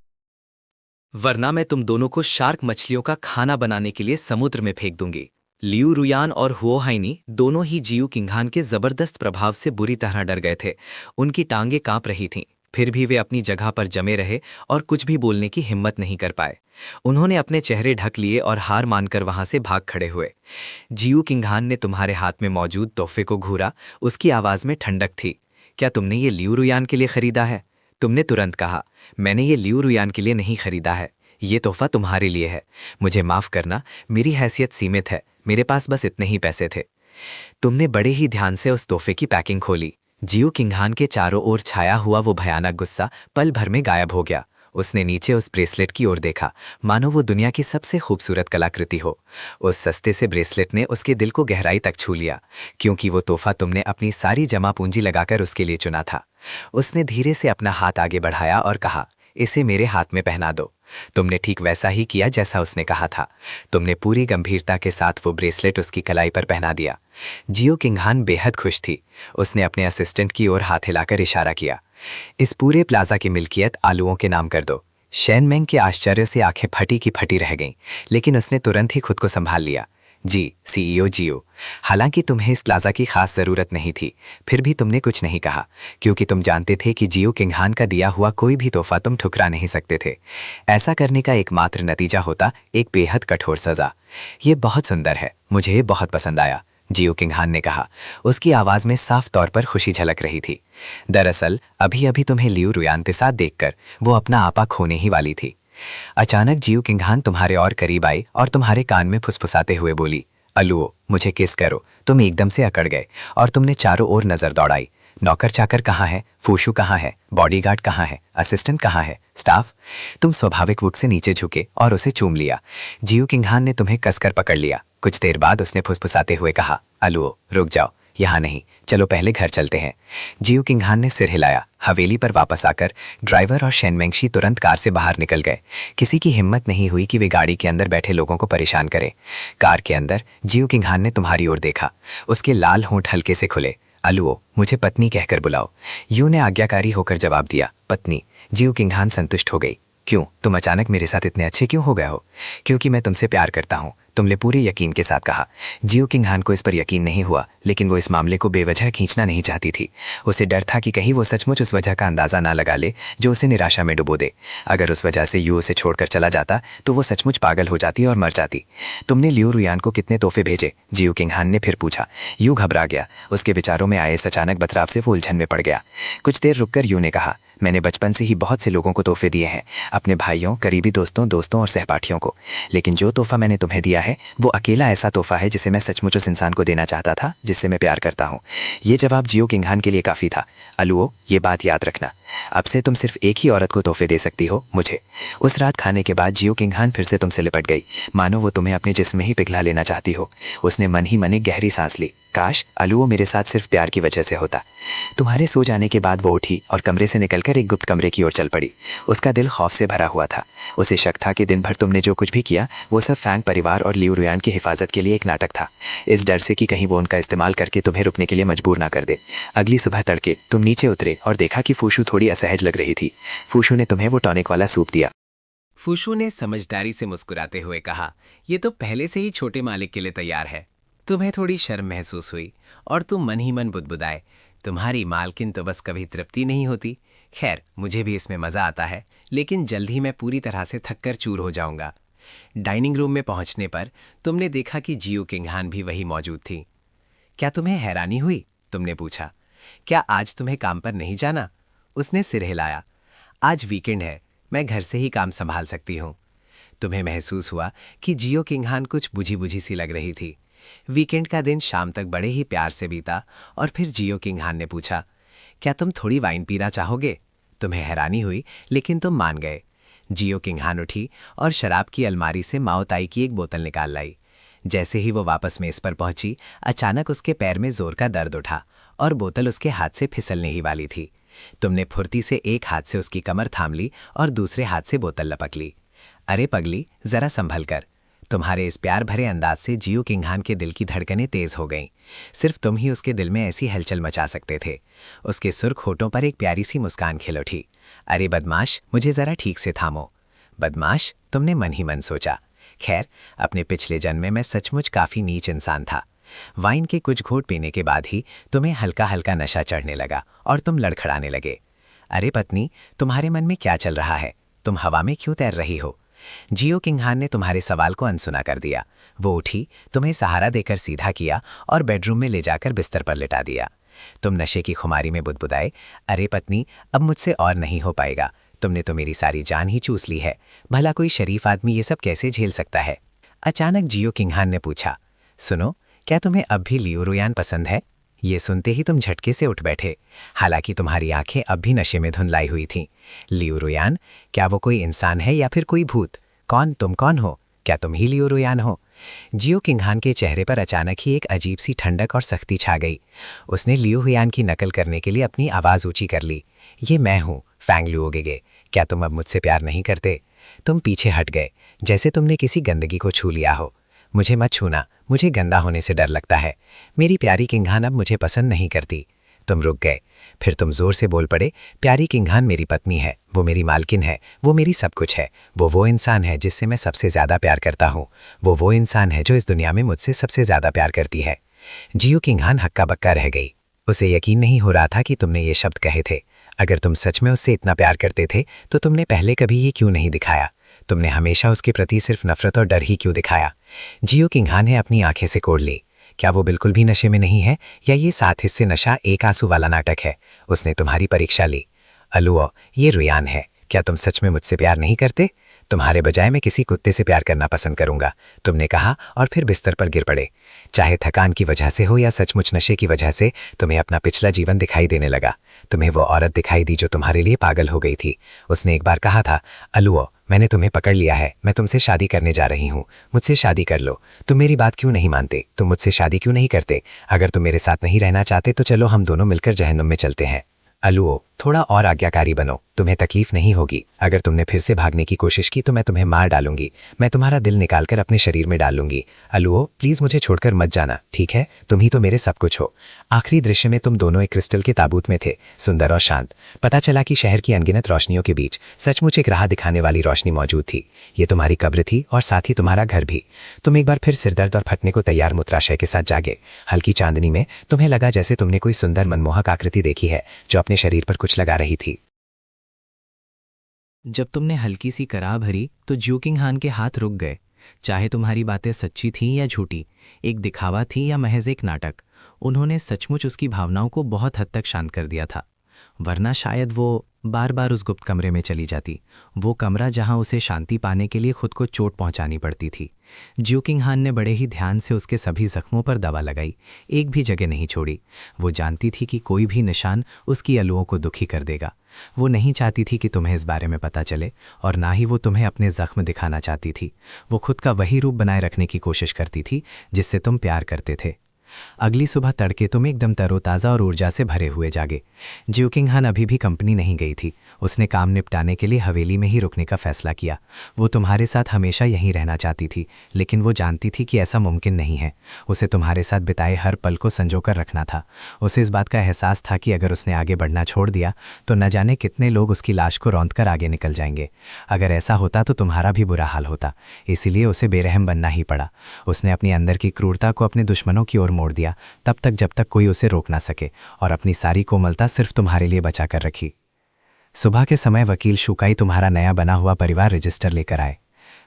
वरना मैं तुम दोनों को शार्क मछलियों का खाना बनाने के लिए समुद्र में फेंक दूंगी। लियू रुयान और हुओ हाइनी दोनों ही जियो किंगहान के जबरदस्त प्रभाव से बुरी तरह डर गए थे। उनकी टांगें कांप रही थीं, फिर भी वे अपनी जगह पर जमे रहे और कुछ भी बोलने की हिम्मत नहीं कर पाए। उन्होंने अपने चेहरे ढक लिए और हार मानकर वहां से भाग खड़े हुए। जियो किंगहान ने तुम्हारे हाथ में मौजूद तोहफे को घूरा, उसकी आवाज में ठंडक थी। क्या तुमने ये लियू रुयान के लिए खरीदा है? तुमने तुरंत कहा, मैंने ये लियू रुयान के लिए नहीं खरीदा है, ये तोहफा तुम्हारे लिए है। मुझे माफ करना, मेरी हैसियत सीमित है, मेरे पास बस इतने ही पैसे थे। तुमने बड़े ही ध्यान से उस तोहफे की पैकिंग खोली। जियो किंगहान के चारों ओर छाया हुआ वो भयानक गुस्सा पल भर में गायब हो गया। उसने नीचे उस ब्रेसलेट की ओर देखा, मानो वो दुनिया की सबसे खूबसूरत कलाकृति हो। उस सस्ते से ब्रेसलेट ने उसके दिल को गहराई तक छू लिया, क्योंकि वो तोहफा तुमने अपनी सारी जमा पूंजी लगाकर उसके लिए चुना था। उसने धीरे से अपना हाथ आगे बढ़ाया और कहा, इसे मेरे हाथ में पहना दो। तुमने ठीक वैसा ही किया जैसा उसने कहा था। तुमने पूरी गंभीरता के साथ वो ब्रेसलेट उसकी कलाई पर पहना दिया। जियो किंगहान बेहद खुश थी। उसने अपने असिस्टेंट की ओर हाथ हिलाकर इशारा किया, इस पूरे प्लाजा की मिल्कियत आलुओं के नाम कर दो। शेन मेंग के आश्चर्य से आंखें फटी की फटी रह गईं, लेकिन उसने तुरंत ही खुद को संभाल लिया। जी सीईओ जियो, हालांकि तुम्हें इस प्लाजा की खास जरूरत नहीं थी, फिर भी तुमने कुछ नहीं कहा, क्योंकि तुम जानते थे कि जियो किंगहान का दिया हुआ कोई भी तोहफा तुम ठुकरा नहीं सकते थे। ऐसा करने का एकमात्र नतीजा होता एक बेहद कठोर सजा। ये बहुत सुंदर है, मुझे ये बहुत पसंद आया, जियो किंगहान ने कहा। उसकी आवाज में साफ तौर पर खुशी झलक रही थी। दरअसल अभी अभी तुम्हें लियू रुयान के साथ देखकर वो अपना आपा खोने ही वाली थी। अचानक जियो किंगहान तुम्हारे और करीब आई और तुम्हारे कान में फुसफुसाते हुए बोली, अलुओ, मुझे किस करो। तुम एकदम से अकड़ गए और तुमने चारों ओर नजर दौड़ाई। नौकर चाकर कहाँ है? फूशू कहाँ है? बॉडीगार्ड कहाँ है? असिस्टेंट कहाँ है? स्टाफ? तुम स्वाभाविक रूप से नीचे झुके और उसे चूम लिया। जियो किंगहान ने तुम्हें कसकर पकड़ लिया। कुछ देर बाद उसने फुसफुसाते हुए कहा, अलुओ रुक जाओ, यहाँ नहीं, चलो पहले घर चलते हैं। जियो किंगहान ने सिर हिलाया। हवेली पर वापस आकर ड्राइवर और शेन मेंगशी तुरंत कार से बाहर निकल गए। किसी की हिम्मत नहीं हुई कि वे गाड़ी के अंदर बैठे लोगों को परेशान करें। कार के अंदर जियो किंगहान ने तुम्हारी ओर देखा। उसके लाल होंठ हल्के से खुले। अलुओ, मुझे पत्नी कहकर बुलाओ। यू ने आज्ञाकारी होकर जवाब दिया, पत्नी। जियो किंगहान संतुष्ट हो गई। क्यों, तुम अचानक मेरे साथ इतने अच्छे क्यों हो गए हो? क्योंकि मैं तुमसे प्यार करता हूँ, तुमने पूरे यकीन के साथ कहा। जियो किंगहान को इस पर यकीन नहीं हुआ, लेकिन वो इस मामले को बेवजह खींचना नहीं चाहती थी। उसे डर था कि कहीं वो सचमुच उस वजह का अंदाजा ना लगा ले जो उसे निराशा में डुबो दे। अगर उस वजह से यू उसे छोड़कर चला जाता तो वो सचमुच पागल हो जाती और मर जाती। तुमने लियो रुयान को कितने तोहफे भेजे? जियो किंगहान ने फिर पूछा। यू घबरा गया। उसके विचारों में आए इस अचानक बतराव से वो उलझन में पड़ गया। कुछ देर रुककर यू ने कहा, मैंने बचपन से ही बहुत से लोगों को तोहफे दिए हैं, अपने भाइयों, करीबी दोस्तों और सहपाठियों को, लेकिन जो तोहफा मैंने तुम्हें दिया है वो अकेला ऐसा तोहफा है जिसे मैं सचमुच उस इंसान को देना चाहता था जिससे मैं प्यार करता हूँ। ये जवाब जियो किंगहान के लिए काफी था। अलुओ, ये बात याद रखना, अब से तुम सिर्फ एक ही औरत को तोहफे दे सकती हो, मुझे। उस रात खाने के बाद जियो किंगहान फिर से तुमसे लिपट गई, मानो वो तुम्हें अपने जिस्म में ही पिघला लेना चाहती हो। उसने मन ही मन एक गहरी सांस ली। काश अलुओ मेरे साथ सिर्फ प्यार की वजह से होता। तुम्हारे सो जाने के बाद वो उठी और कमरे से निकलकर एक गुप्त कमरे की ओर चल पड़ी। उसका दिल खौफ से भरा हुआ था। उसे शक था कि दिन भर तुमने जो कुछ भी किया वो सब फैंग परिवार और लियो रुयान की हिफाजत के लिए एक नाटक था। इस डर से कि कहीं वो उनका इस्तेमाल करके तुम्हें रुकने के लिए मजबूर ना कर दे। अगली सुबह तड़के तुम नीचे उतरे और देखा कि फूशू थोड़ी असहज लग रही थी। फूशू ने तुम्हें वो टॉनिक वाला सूप दिया। फूशू ने समझदारी से मुस्कुराते हुए कहा, ये तो पहले से ही छोटे मालिक के लिए तैयार है। तुम्हें थोड़ी शर्म महसूस हुई और तुम मन ही मन बुदबुदाए, तुम्हारी मालकिन तो बस कभी तृप्ति नहीं होती। खैर, मुझे भी इसमें मजा आता है, लेकिन जल्द ही मैं पूरी तरह से थक कर चूर हो जाऊंगा। डाइनिंग रूम में पहुंचने पर तुमने देखा कि जियो किंगहान भी वही मौजूद थी। क्या तुम्हें हैरानी हुई? तुमने पूछा। क्या आज तुम्हें काम पर नहीं जाना? उसने सिर हिलाया। आज वीकेंड है, मैं घर से ही काम संभाल सकती हूँ। तुम्हें महसूस हुआ कि जियो किंगहान कुछ बुझी बुझी सी लग रही थी। वीकेंड का दिन शाम तक बड़े ही प्यार से बीता और फिर जियो किंगहान ने पूछा, क्या तुम थोड़ी वाइन पीना चाहोगे? तुम्हें हैरानी हुई, लेकिन तुम मान गए। जियो किंगहान उठी और शराब की अलमारी से माओताई की एक बोतल निकाल लाई। जैसे ही वो वापस मेज पर पहुंची, अचानक उसके पैर में जोर का दर्द उठा और बोतल उसके हाथ से फिसलने ही वाली थी। तुमने फुर्ती से एक हाथ से उसकी कमर थाम ली और दूसरे हाथ से बोतल लपक ली। अरे पगली, जरा संभल कर। तुम्हारे इस प्यार भरे अंदाज से जियो किंगहान के दिल की धड़कनें तेज हो गईं। सिर्फ तुम ही उसके दिल में ऐसी हलचल मचा सकते थे। उसके सुर्ख होठों पर एक प्यारी सी मुस्कान खिल उठी। अरे बदमाश, मुझे जरा ठीक से थामो। बदमाश, तुमने मन ही मन सोचा। खैर, अपने पिछले जन्म में मैं सचमुच काफी नीच इंसान था। वाइन के कुछ घोट पीने के बाद ही तुम्हें हल्का हल्का नशा चढ़ने लगा और तुम लड़खड़ाने लगे। अरे पत्नी, तुम्हारे मन में क्या चल रहा है? तुम हवा में क्यों तैर रही हो? जियो किंगहान ने तुम्हारे सवाल को अनसुना कर दिया। वो उठी, तुम्हें सहारा देकर सीधा किया और बेडरूम में ले जाकर बिस्तर पर लिटा दिया। तुम नशे की खुमारी में बुदबुदाए, अरे पत्नी, अब मुझसे और नहीं हो पाएगा। तुमने तो मेरी सारी जान ही चूस ली है। भला कोई शरीफ आदमी ये सब कैसे झेल सकता है? अचानक जियो किंगहान ने पूछा, सुनो, क्या तुम्हें अब भी लियो रुयान पसंद है? ये सुनते ही तुम झटके से उठ बैठे। हालांकि तुम्हारी आंखें अब भी नशे में धुंधलाई हुई थीं। लियो रुयान, क्या वो कोई इंसान है या फिर कोई भूत? तुम कौन हो? क्या तुम ही लियो रुयान हो? जियो किंगहान के चेहरे पर अचानक ही एक अजीब सी ठंडक और सख्ती छा गई। उसने लियो हुयान की नकल करने के लिए अपनी आवाज़ ऊंची कर ली। ये मैं हूँ, फैंग लुओगेगे। क्या तुम अब मुझसे प्यार नहीं करते? तुम पीछे हट गए, जैसे तुमने किसी गंदगी को छू लिया हो। मुझे मत छूना, मुझे गंदा होने से डर लगता है। मेरी प्यारी किंगहान अब मुझे पसंद नहीं करती। तुम रुक गए। फिर तुम जोर से बोल पड़े, प्यारी किंगहान मेरी पत्नी है, वो मेरी मालकिन है, वो मेरी सब कुछ है। वो इंसान है जिससे मैं सबसे ज़्यादा प्यार करता हूँ। वो इंसान है जो इस दुनिया में मुझसे सबसे ज़्यादा प्यार करती है। जियो किंगहान हक्का बक्का रह गई। उसे यकीन नहीं हो रहा था कि तुमने ये शब्द कहे थे। अगर तुम सच में उससे इतना प्यार करते थे तो तुमने पहले कभी ये क्यों नहीं दिखाया? तुमने हमेशा उसके प्रति सिर्फ नफरत और डर ही क्यों दिखाया? जियो किंगहान ने अपनी आंखें से कोड़ ली। क्या वो बिल्कुल भी नशे में नहीं है, या ये 7 हिस्से नशा एक आंसू वाला नाटक है? उसने तुम्हारी परीक्षा ली। अलुओ, ये रुयान है। क्या तुम सच में मुझसे प्यार नहीं करते? तुम्हारे बजाय मैं किसी कुत्ते से प्यार करना पसंद करूंगा, तुमने कहा और फिर बिस्तर पर गिर पड़े। चाहे थकान की वजह से हो या सचमुच नशे की वजह से, तुम्हें अपना पिछला जीवन दिखाई देने लगा। तुम्हें वो औरत दिखाई दी जो तुम्हारे लिए पागल हो गई थी। उसने एक बार कहा था, अलुओ, मैंने तुम्हें पकड़ लिया है, मैं तुमसे शादी करने जा रही हूँ, मुझसे शादी कर लो। तुम मेरी बात क्यों नहीं मानते? तुम मुझसे शादी क्यों नहीं करते? अगर तुम मेरे साथ नहीं रहना चाहते तो चलो हम दोनों मिलकर जहन्नुम में चलते हैं। अलुओ, थोड़ा और आज्ञाकारी बनो, तुम्हें तकलीफ नहीं होगी। अगर तुमने फिर से भागने की कोशिश की तो मैं तुम्हें मार डालूंगी। मैं तुम्हारा दिल निकालकर अपने शरीर में डाल लूंगी। अलुओ, प्लीज मुझे छोड़कर मत जाना, ठीक है? तुम ही तो मेरे सब कुछ हो। आखिरी दृश्य में तुम दोनों एक क्रिस्टल के ताबूत में थे, सुंदर और शांत। पता चला कि शहर की अनगिनत रोशनियों के बीच सचमुच एक राह दिखाने वाली रोशनी मौजूद थी। ये तुम्हारी कब्र थी और साथ ही तुम्हारा घर भी। तुम एक बार फिर सिरदर्द और फटने को तैयार मूत्राशय के साथ जागे। हल्की चांदनी में तुम्हें लगा जैसे तुमने कोई सुंदर मनमोहक आकृति देखी है जो अपने शरीर पर कुछ लगा रही थी। जब तुमने हल्की सी कराह भरी तो जियो किंगहान के हाथ रुक गए। चाहे तुम्हारी बातें सच्ची थीं या झूठी, एक दिखावा थी या महज एक नाटक, उन्होंने सचमुच उसकी भावनाओं को बहुत हद तक शांत कर दिया था। वरना शायद वो बार बार उस गुप्त कमरे में चली जाती, वो कमरा जहां उसे शांति पाने के लिए खुद को चोट पहुंचानी पड़ती थी। जियो किंगहान ने बड़े ही ध्यान से उसके सभी जख्मों पर दवा लगाई, एक भी जगह नहीं छोड़ी। वो जानती थी कि कोई भी निशान उसकी अलुओं को दुखी कर देगा। वो नहीं चाहती थी कि तुम्हें इस बारे में पता चले, और ना ही वो तुम्हें अपने जख्म दिखाना चाहती थी। वो खुद का वही रूप बनाए रखने की कोशिश करती थी जिससे तुम प्यार करते थे। अगली सुबह तड़के तुम एकदम तरोताज़ा और ऊर्जा से भरे हुए जागे। जियो किंगहान अभी भी कंपनी नहीं गई थी। उसने काम निपटाने के लिए हवेली में ही रुकने का फैसला किया। वो तुम्हारे साथ हमेशा यहीं रहना चाहती थी, लेकिन वो जानती थी कि ऐसा मुमकिन नहीं है। उसे तुम्हारे साथ बिताए हर पल को संजोकर रखना था। उसे इस बात का एहसास था कि अगर उसने आगे बढ़ना छोड़ दिया तो न जाने कितने लोग उसकी लाश को रौंदकर आगे निकल जाएंगे। अगर ऐसा होता तो तुम्हारा भी बुरा हाल होता, इसीलिए उसे बेरहम बनना ही पड़ा। उसने अपनी अंदर की क्रूरता को अपने दुश्मनों की ओर मोड़ दिया, तब तक जब तक कोई उसे रोक ना सके, और अपनी सारी कोमलता सिर्फ तुम्हारे लिए बचा कर रखी। सुबह के समय वकील शुकाई तुम्हारा नया बना हुआ परिवार रजिस्टर लेकर आए।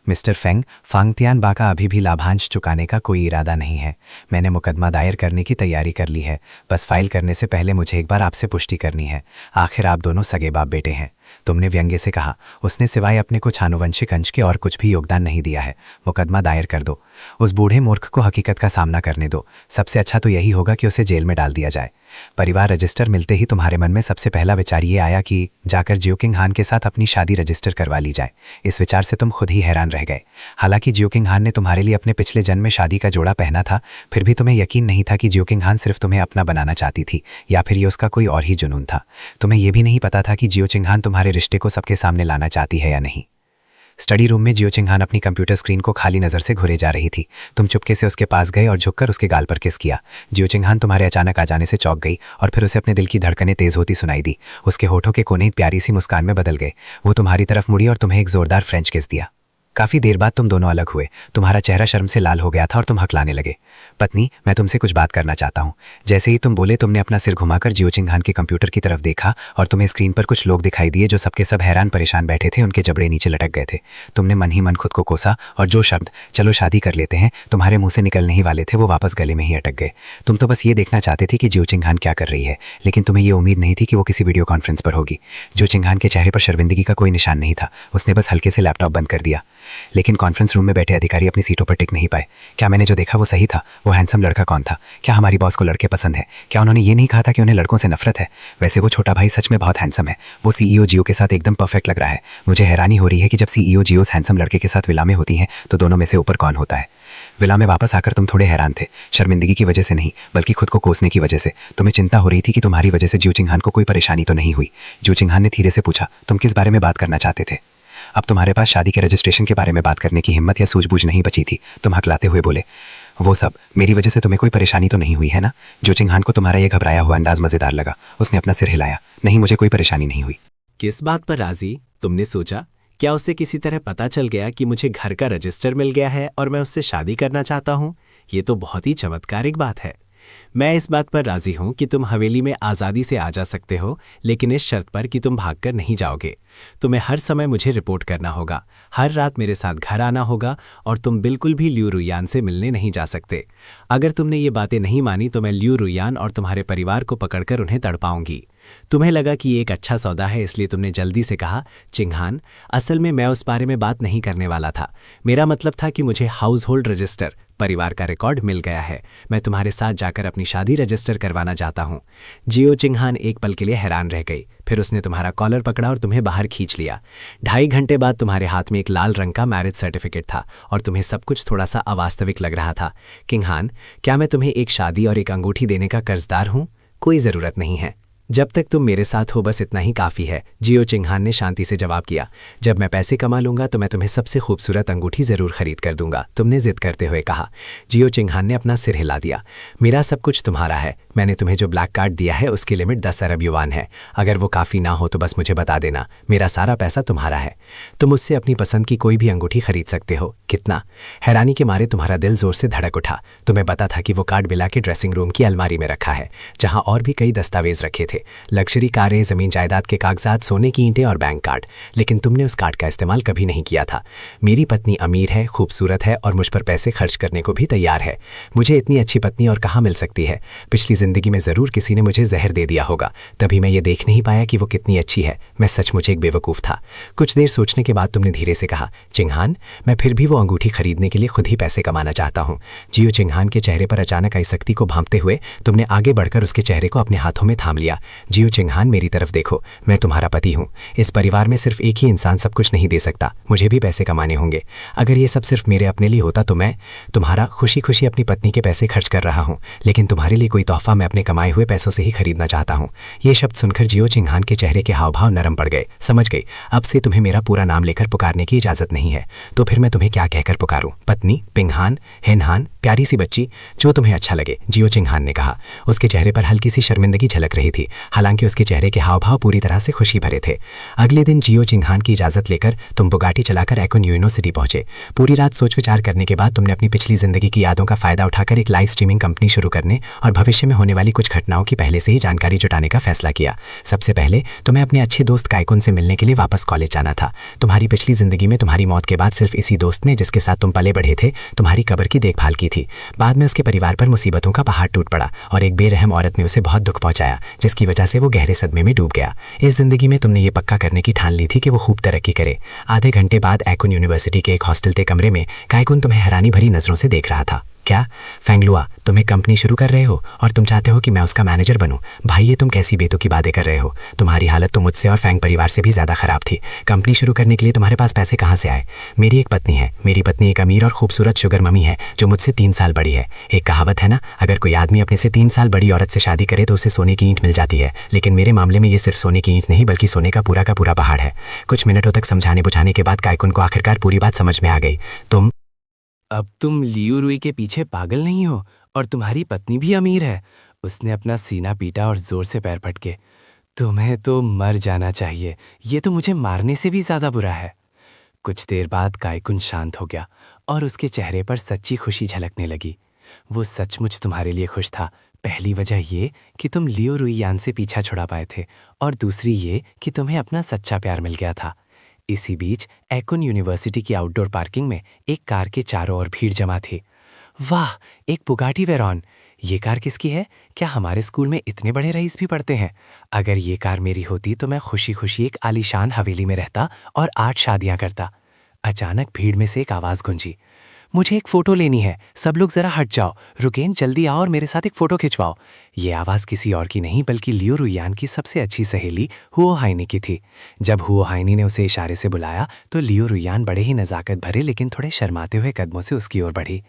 मिस्टर फेंग, फांगतियान बा का अभी भी लाभांश चुकाने का कोई इरादा नहीं है। मैंने मुकदमा दायर करने की तैयारी कर ली है, बस फाइल करने से पहले मुझे एक बार आपसे पुष्टि करनी है। आखिर आप दोनों सगे बाप बेटे हैं। तुमने व्यंग्य से कहा। उसने सिवाय अपने कुछ आनुवंशिक अंश के और कुछ भी योगदान नहीं दिया है। मुकदमा दायर कर दो। उस बूढ़े मूर्ख को हकीकत का सामना करने दो। सबसे अच्छा तो यही होगा कि उसे जेल में डाल दिया जाए। परिवार रजिस्टर मिलते ही तुम्हारे मन में सबसे पहला विचार ये आया कि जाकर जियो किंग हान के साथ अपनी शादी रजिस्टर करवा ली जाए। इस विचार से तुम खुद ही हैरान रह गए। हालांकि जियो किंग हान ने तुम्हारे लिए अपने पिछले जन्म में शादी का जोड़ा पहना था, फिर भी तुम्हें यकीन नहीं था कि जियो किंग हान सिर्फ तुम्हें अपना बनाना चाहती थी या फिर ये उसका कोई और ही जुनून था। तुम्हें यह भी नहीं पता था कि जियो चिंगहान तुम्हारे रिश्ते को सबके सामने लाना चाहती है या नहीं। स्टडी रूम में जियो चिंगहान अपनी कंप्यूटर स्क्रीन को खाली नजर से घुरे जा रही थी। तुम चुपके से उसके पास गए और झुककर उसके गाल पर किस किया। जियो चिंगहान तुम्हारे अचानक आ जाने से चौंक गई और फिर उसे अपने दिल की धड़कनें तेज होती सुनाई दी। उसके होठों के कोने एक प्यारी सी मुस्कान में बदल गए। वो तुम्हारी तरफ मुड़ी और तुम्हें एक जोरदार फ्रेंच किस दिया। काफी देर बाद तुम दोनों अलग हुए। तुम्हारा चेहरा शर्म से लाल हो गया था और तुम हकलाने लगे। पत्नी, मैं तुमसे कुछ बात करना चाहता हूँ। जैसे ही तुम बोले, तुमने अपना सिर घुमाकर जियो चिंगहान के कंप्यूटर की तरफ देखा और तुम्हें स्क्रीन पर कुछ लोग दिखाई दिए जो सबके सब हैरान परेशान बैठे थे। उनके जबड़े नीचे लटक गए थे। तुमने मन ही मन खुद को कोसा और जो शब्द चलो शादी कर लेते हैं तुम्हारे मुंह से निकलने ही वाले थे, वो वापस गले में ही अटक गए। तुम तो बस ये देखना चाहते थे कि जियो चिंगहान क्या कर रही है, लेकिन तुम्हें ये उम्मीद नहीं थी कि वो किसी वीडियो कॉन्फ्रेंस पर होगी। जियो चिंगहान के चेहरे पर शर्मिंदगी का कोई निशान नहीं था। उसने बस हल्के से लैपटॉप बंद कर दिया। लेकिन कॉन्फ्रेंस रूम में बैठे अधिकारी अपनी सीटों पर टिक नहीं पाए। क्या मैंने जो देखा वो सही था? वो हैंडसम लड़का कौन था? क्या हमारी बॉस को लड़के पसंद है? क्या उन्होंने ये नहीं कहा था कि उन्हें लड़कों से नफरत है? वैसे वो छोटा भाई सच में बहुत हैंडसम है। वो सीईओ जियो के साथ एकदम परफेक्ट लग रहा है। मुझे हैरानी हो रही है कि जब सीईओ जियो हैंडसम लड़के के साथ विला में होती हैं तो दोनों में से ऊपर कौन होता है। विला में वापस आकर तुम थोड़े हैरान थे, शर्मिंदगी की वजह से नहीं बल्कि खुद को कोसने की वजह से। तुम्हें चिंता हो रही थी कि तुम्हारी वजह से जियो चिंगहान को कोई परेशानी तो नहीं हुई। जियो चिंगहान ने धीरे से पूछा, तुम किस बारे में बात करना चाहते थे? अब तुम्हारे पास शादी के रजिस्ट्रेशन के बारे में बात करने की हिम्मत या सूझबूझ नहीं बची थी। तुम हकलाते हुए बोले, वो सब मेरी वजह से तुम्हें कोई परेशानी तो नहीं हुई है ना? जियो चिंगहान को तुम्हारा ये घबराया हुआ अंदाज मजेदार लगा। उसने अपना सिर हिलाया। नहीं, मुझे कोई परेशानी नहीं हुई। किस बात पर राजी? तुमने सोचा? क्या उससे किसी तरह पता चल गया कि मुझे घर का रजिस्टर मिल गया है और मैं उससे शादी करना चाहता हूँ? ये तो बहुत ही चमत्कारिक बात है। मैं इस बात पर राजी हूं कि तुम हवेली में आज़ादी से आ जा सकते हो, लेकिन इस शर्त पर कि तुम भागकर नहीं जाओगे। तुम्हें हर समय मुझे रिपोर्ट करना होगा, हर रात मेरे साथ घर आना होगा और तुम बिल्कुल भी लियू रुयान से मिलने नहीं जा सकते। अगर तुमने ये बातें नहीं मानी तो मैं लियू रुयान और तुम्हारे परिवार को पकड़कर उन्हें तड़पाऊंगी। तुम्हें लगा कि ये एक अच्छा सौदा है, इसलिए तुमने जल्दी से कहा, चिंगहान, असल में मैं उस बारे में बात नहीं करने वाला था। मेरा मतलब था कि मुझे हाउस होल्ड रजिस्टर, परिवार का रिकॉर्ड मिल गया है। मैं तुम्हारे साथ जाकर अपनी शादी रजिस्टर करवाना चाहता हूँ। जियो चिंगहान एक पल के लिए हैरान रह गई। फिर उसने तुम्हारा कॉलर पकड़ा और तुम्हें बाहर खींच लिया। 2.5 घंटे बाद तुम्हारे हाथ में एक लाल रंग का मैरिज सर्टिफिकेट था और तुम्हें सब कुछ थोड़ा सा अवास्तविक लग रहा था। किंगहान, क्या मैं तुम्हें एक शादी और एक अंगूठी देने का कर्जदार हूँ? कोई ज़रूरत नहीं है। जब तक तुम मेरे साथ हो बस इतना ही काफ़ी है। जियो चिंगहान ने शांति से जवाब किया। जब मैं पैसे कमा लूंगा तो मैं तुम्हें सबसे खूबसूरत अंगूठी ज़रूर खरीद कर दूंगा, तुमने जिद करते हुए कहा। जियो चिंगहान ने अपना सिर हिला दिया। मेरा सब कुछ तुम्हारा है। मैंने तुम्हें जो ब्लैक कार्ड दिया है उसकी लिमिट 10 अरब युवान है। अगर वो काफ़ी ना हो तो बस मुझे बता देना। मेरा सारा पैसा तुम्हारा है। तुम मुझसे अपनी पसंद की कोई भी अंगूठी खरीद सकते हो। कितना? हैरानी के मारे तुम्हारा दिल जोर से धड़क उठा। तुम्हें पता था कि वो कार्ड बिला के ड्रेसिंग रूम की अलमारी में रखा है, जहाँ और भी कई दस्तावेज रखे थे, लग्जरी कारें, जमीन जायदाद के कागजात, सोने की ईंटें और बैंक कार्ड। लेकिन तुमने उस कार्ड का इस्तेमाल कभी नहीं किया था। मेरी पत्नी अमीर है, खूबसूरत है और मुझ पर पैसे खर्च करने को भी तैयार है। मुझे इतनी अच्छी पत्नी और कहाँ मिल सकती है? पिछली जिंदगी में ज़रूर किसी ने मुझे जहर दे दिया होगा, तभी मैं ये देख नहीं पाया कि वो कितनी अच्छी है। मैं सचमुच एक बेवकूफ़ था। कुछ देर सोचने के बाद तुमने धीरे से कहा, चिंगहान, मैं फिर भी वो अंगूठी खरीदने के लिए खुद ही पैसे कमाना चाहता हूँ। जियो चिंगहान के चेहरे पर अचानक आई सख्ती को भांपते हुए तुमने आगे बढ़कर उसके चेहरे को अपने हाथों में थाम लिया। जियो चिंगहान, मेरी तरफ देखो, मैं तुम्हारा पति हूँ। इस परिवार में सिर्फ एक ही इंसान सब कुछ नहीं दे सकता, मुझे भी पैसे कमाने होंगे। अगर ये सब सिर्फ मेरे अपने लिए होता तो मैं तुम्हारा खुशी खुशी अपनी पत्नी के पैसे खर्च कर रहा हूँ, लेकिन तुम्हारे लिए कोई तोहफा मैं अपने कमाए हुए पैसों से ही खरीदना चाहता हूँ। ये शब्द सुनकर जियो चिंगहान के चेहरे के हाव भाव नरम पड़ गए। समझ गई, अब से तुम्हें मेरा पूरा नाम लेकर पुकारने की इजाजत नहीं है। तो फिर मैं तुम्हें क्या कहकर पुकारूं? पत्नी, पिंगहान, हेनहान, प्यारी सी बच्ची, जो तुम्हें अच्छा लगे, जियो चिंगहान ने कहा। उसके चेहरे पर हल्की सी शर्मिंदगी झलक रही थी। हालांकि उसके चेहरे के हाव भाव पूरी तरह से खुशी भरे थे। अगले दिन जियो चिंगहान की इजाज़त लेकर तुम बुगाटी चलाकर एकोन यूनिवर्सिटी पहुंचे। पूरी रात सोच विचार करने के बाद तुमने अपनी पिछली ज़िंदगी की यादों का फ़ायदा उठाकर एक लाइव स्ट्रीमिंग कंपनी शुरू करने और भविष्य में होने वाली कुछ घटनाओं की पहले से ही जानकारी जुटाने का फैसला किया। सबसे पहले तुम्हें अपने अच्छे दोस्त काइकुन से मिलने के लिए वापस कॉलेज जाना था। तुम्हारी पिछली ज़िंदगी में तुम्हारी मौत के बाद सिर्फ इसी दोस्त ने, जिसके साथ तुम पले बढ़े थे, तुम्हारी कब्र की देखभाल की थी। बाद में उसके परिवार पर मुसीबतों का पहाड़ टूट पड़ा और एक बेरहम औरत ने उसे बहुत दुख पहुंचाया, जिसकी वजह से वो गहरे सदमे में डूब गया। इस जिंदगी में तुमने ये पक्का करने की ठान ली थी कि वो खूब तरक्की करे। आधे घंटे बाद एकोन यूनिवर्सिटी के एक हॉस्टल के कमरे में काइकुन तुम्हें हैरानी भरी नजरों से देख रहा था। क्या फैंगलुआ, तुम एक कंपनी शुरू कर रहे हो और तुम चाहते हो कि मैं उसका मैनेजर बनूं? भाई, ये तुम कैसी बेतुकी बातें कर रहे हो? तुम्हारी हालत तो मुझसे और फैंग परिवार से भी ज़्यादा ख़राब थी। कंपनी शुरू करने के लिए तुम्हारे पास पैसे कहाँ से आए? मेरी एक पत्नी है। मेरी पत्नी एक अमीर और खूबसूरत शुगर मम्मी है जो मुझसे 3 साल बड़ी है। एक कहावत है ना, अगर कोई आदमी अपने से 3 साल बड़ी औरत से शादी करे तो उसे सोने की ईंट मिल जाती है, लेकिन मेरे मामले में ये सिर्फ सोने की ईंट नहीं बल्कि सोने का पूरा पहाड़ है। कुछ मिनटों तक समझाने बुझाने के बाद काइकुन को आखिरकार पूरी बात समझ में आ गई। अब तुम लियू रुई के पीछे पागल नहीं हो और तुम्हारी पत्नी भी अमीर है। उसने अपना सीना पीटा और जोर से पैर पटके। तुम्हें तो मर जाना चाहिए, ये तो मुझे मारने से भी ज्यादा बुरा है। कुछ देर बाद काइकुन शांत हो गया और उसके चेहरे पर सच्ची खुशी झलकने लगी। वो सचमुच तुम्हारे लिए खुश था। पहली वजह ये कि तुम लियो रुईयान से पीछा छुड़ा पाए थे और दूसरी ये कि तुम्हें अपना सच्चा प्यार मिल गया था। इसी बीच एकोन यूनिवर्सिटी की आउटडोर पार्किंग में एक कार के चारों ओर भीड़ जमा थी। वाह, एक बुगाटी वेरॉन! ये कार किसकी है? क्या हमारे स्कूल में इतने बड़े रईस भी पढ़ते हैं? अगर ये कार मेरी होती तो मैं खुशी खुशी एक आलीशान हवेली में रहता और 8 शादियां करता। अचानक भीड़ में से एक आवाज़ गूंजी, मुझे एक फ़ोटो लेनी है, सब लोग ज़रा हट जाओ। रुकेन, जल्दी आओ और मेरे साथ एक फ़ोटो खिंचवाओ। ये आवाज़ किसी और की नहीं बल्कि लियो रुईयान की सबसे अच्छी सहेली हुओ हाइनी की थी। जब हुओ हाइनी ने उसे इशारे से बुलाया तो लियो रुईयान बड़े ही नज़ाकत भरे लेकिन थोड़े शर्माते हुए कदमों से उसकी ओर बढ़ी।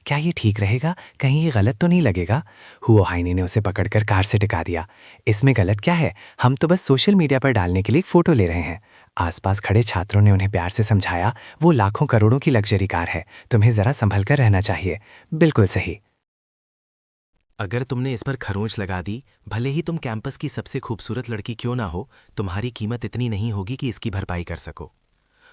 क्या ये ठीक रहेगा? कहीं ये गलत तो नहीं लगेगा? हुओ हाइनी ने उसे पकड़कर कार से टिका दिया। इसमें गलत क्या है? हम तो बस सोशल मीडिया पर डालने के लिए एक फ़ोटो ले रहे हैं। आसपास खड़े छात्रों ने उन्हें प्यार से समझाया, वो लाखों करोड़ों की लग्जरी कार है, तुम्हें ज़रा संभल कर रहना चाहिए। बिल्कुल सही। अगर तुमने इस पर खरोंच लगा दी, भले ही तुम कैंपस की सबसे खूबसूरत लड़की क्यों ना हो, तुम्हारी कीमत इतनी नहीं होगी कि इसकी भरपाई कर सको।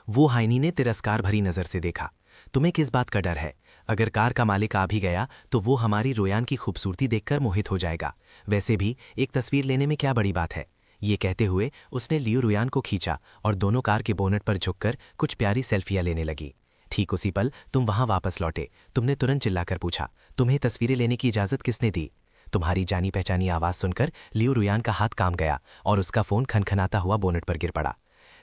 वो हाइनी ने तिरस्कार भरी नज़र से देखा। तुम्हें किस बात का डर है? अगर कार का मालिक आ भी गया तो वो हमारी रोयान की खूबसूरती देखकर मोहित हो जाएगा। वैसे भी एक तस्वीर लेने में क्या बड़ी बात है? ये कहते हुए उसने लियो रुयान को खींचा और दोनों कार के बोनट पर झुककर कुछ प्यारी सेल्फियां लेने लगी। ठीक उसी पल तुम वहां वापस लौटे। तुमने तुरंत चिल्लाकर पूछा, तुम्हें तस्वीरें लेने की इजाजत किसने दी? तुम्हारी जानी पहचानी आवाज सुनकर लियो रुयान का हाथ काम गया और उसका फोन खनखनाता हुआ बोनट पर गिर पड़ा।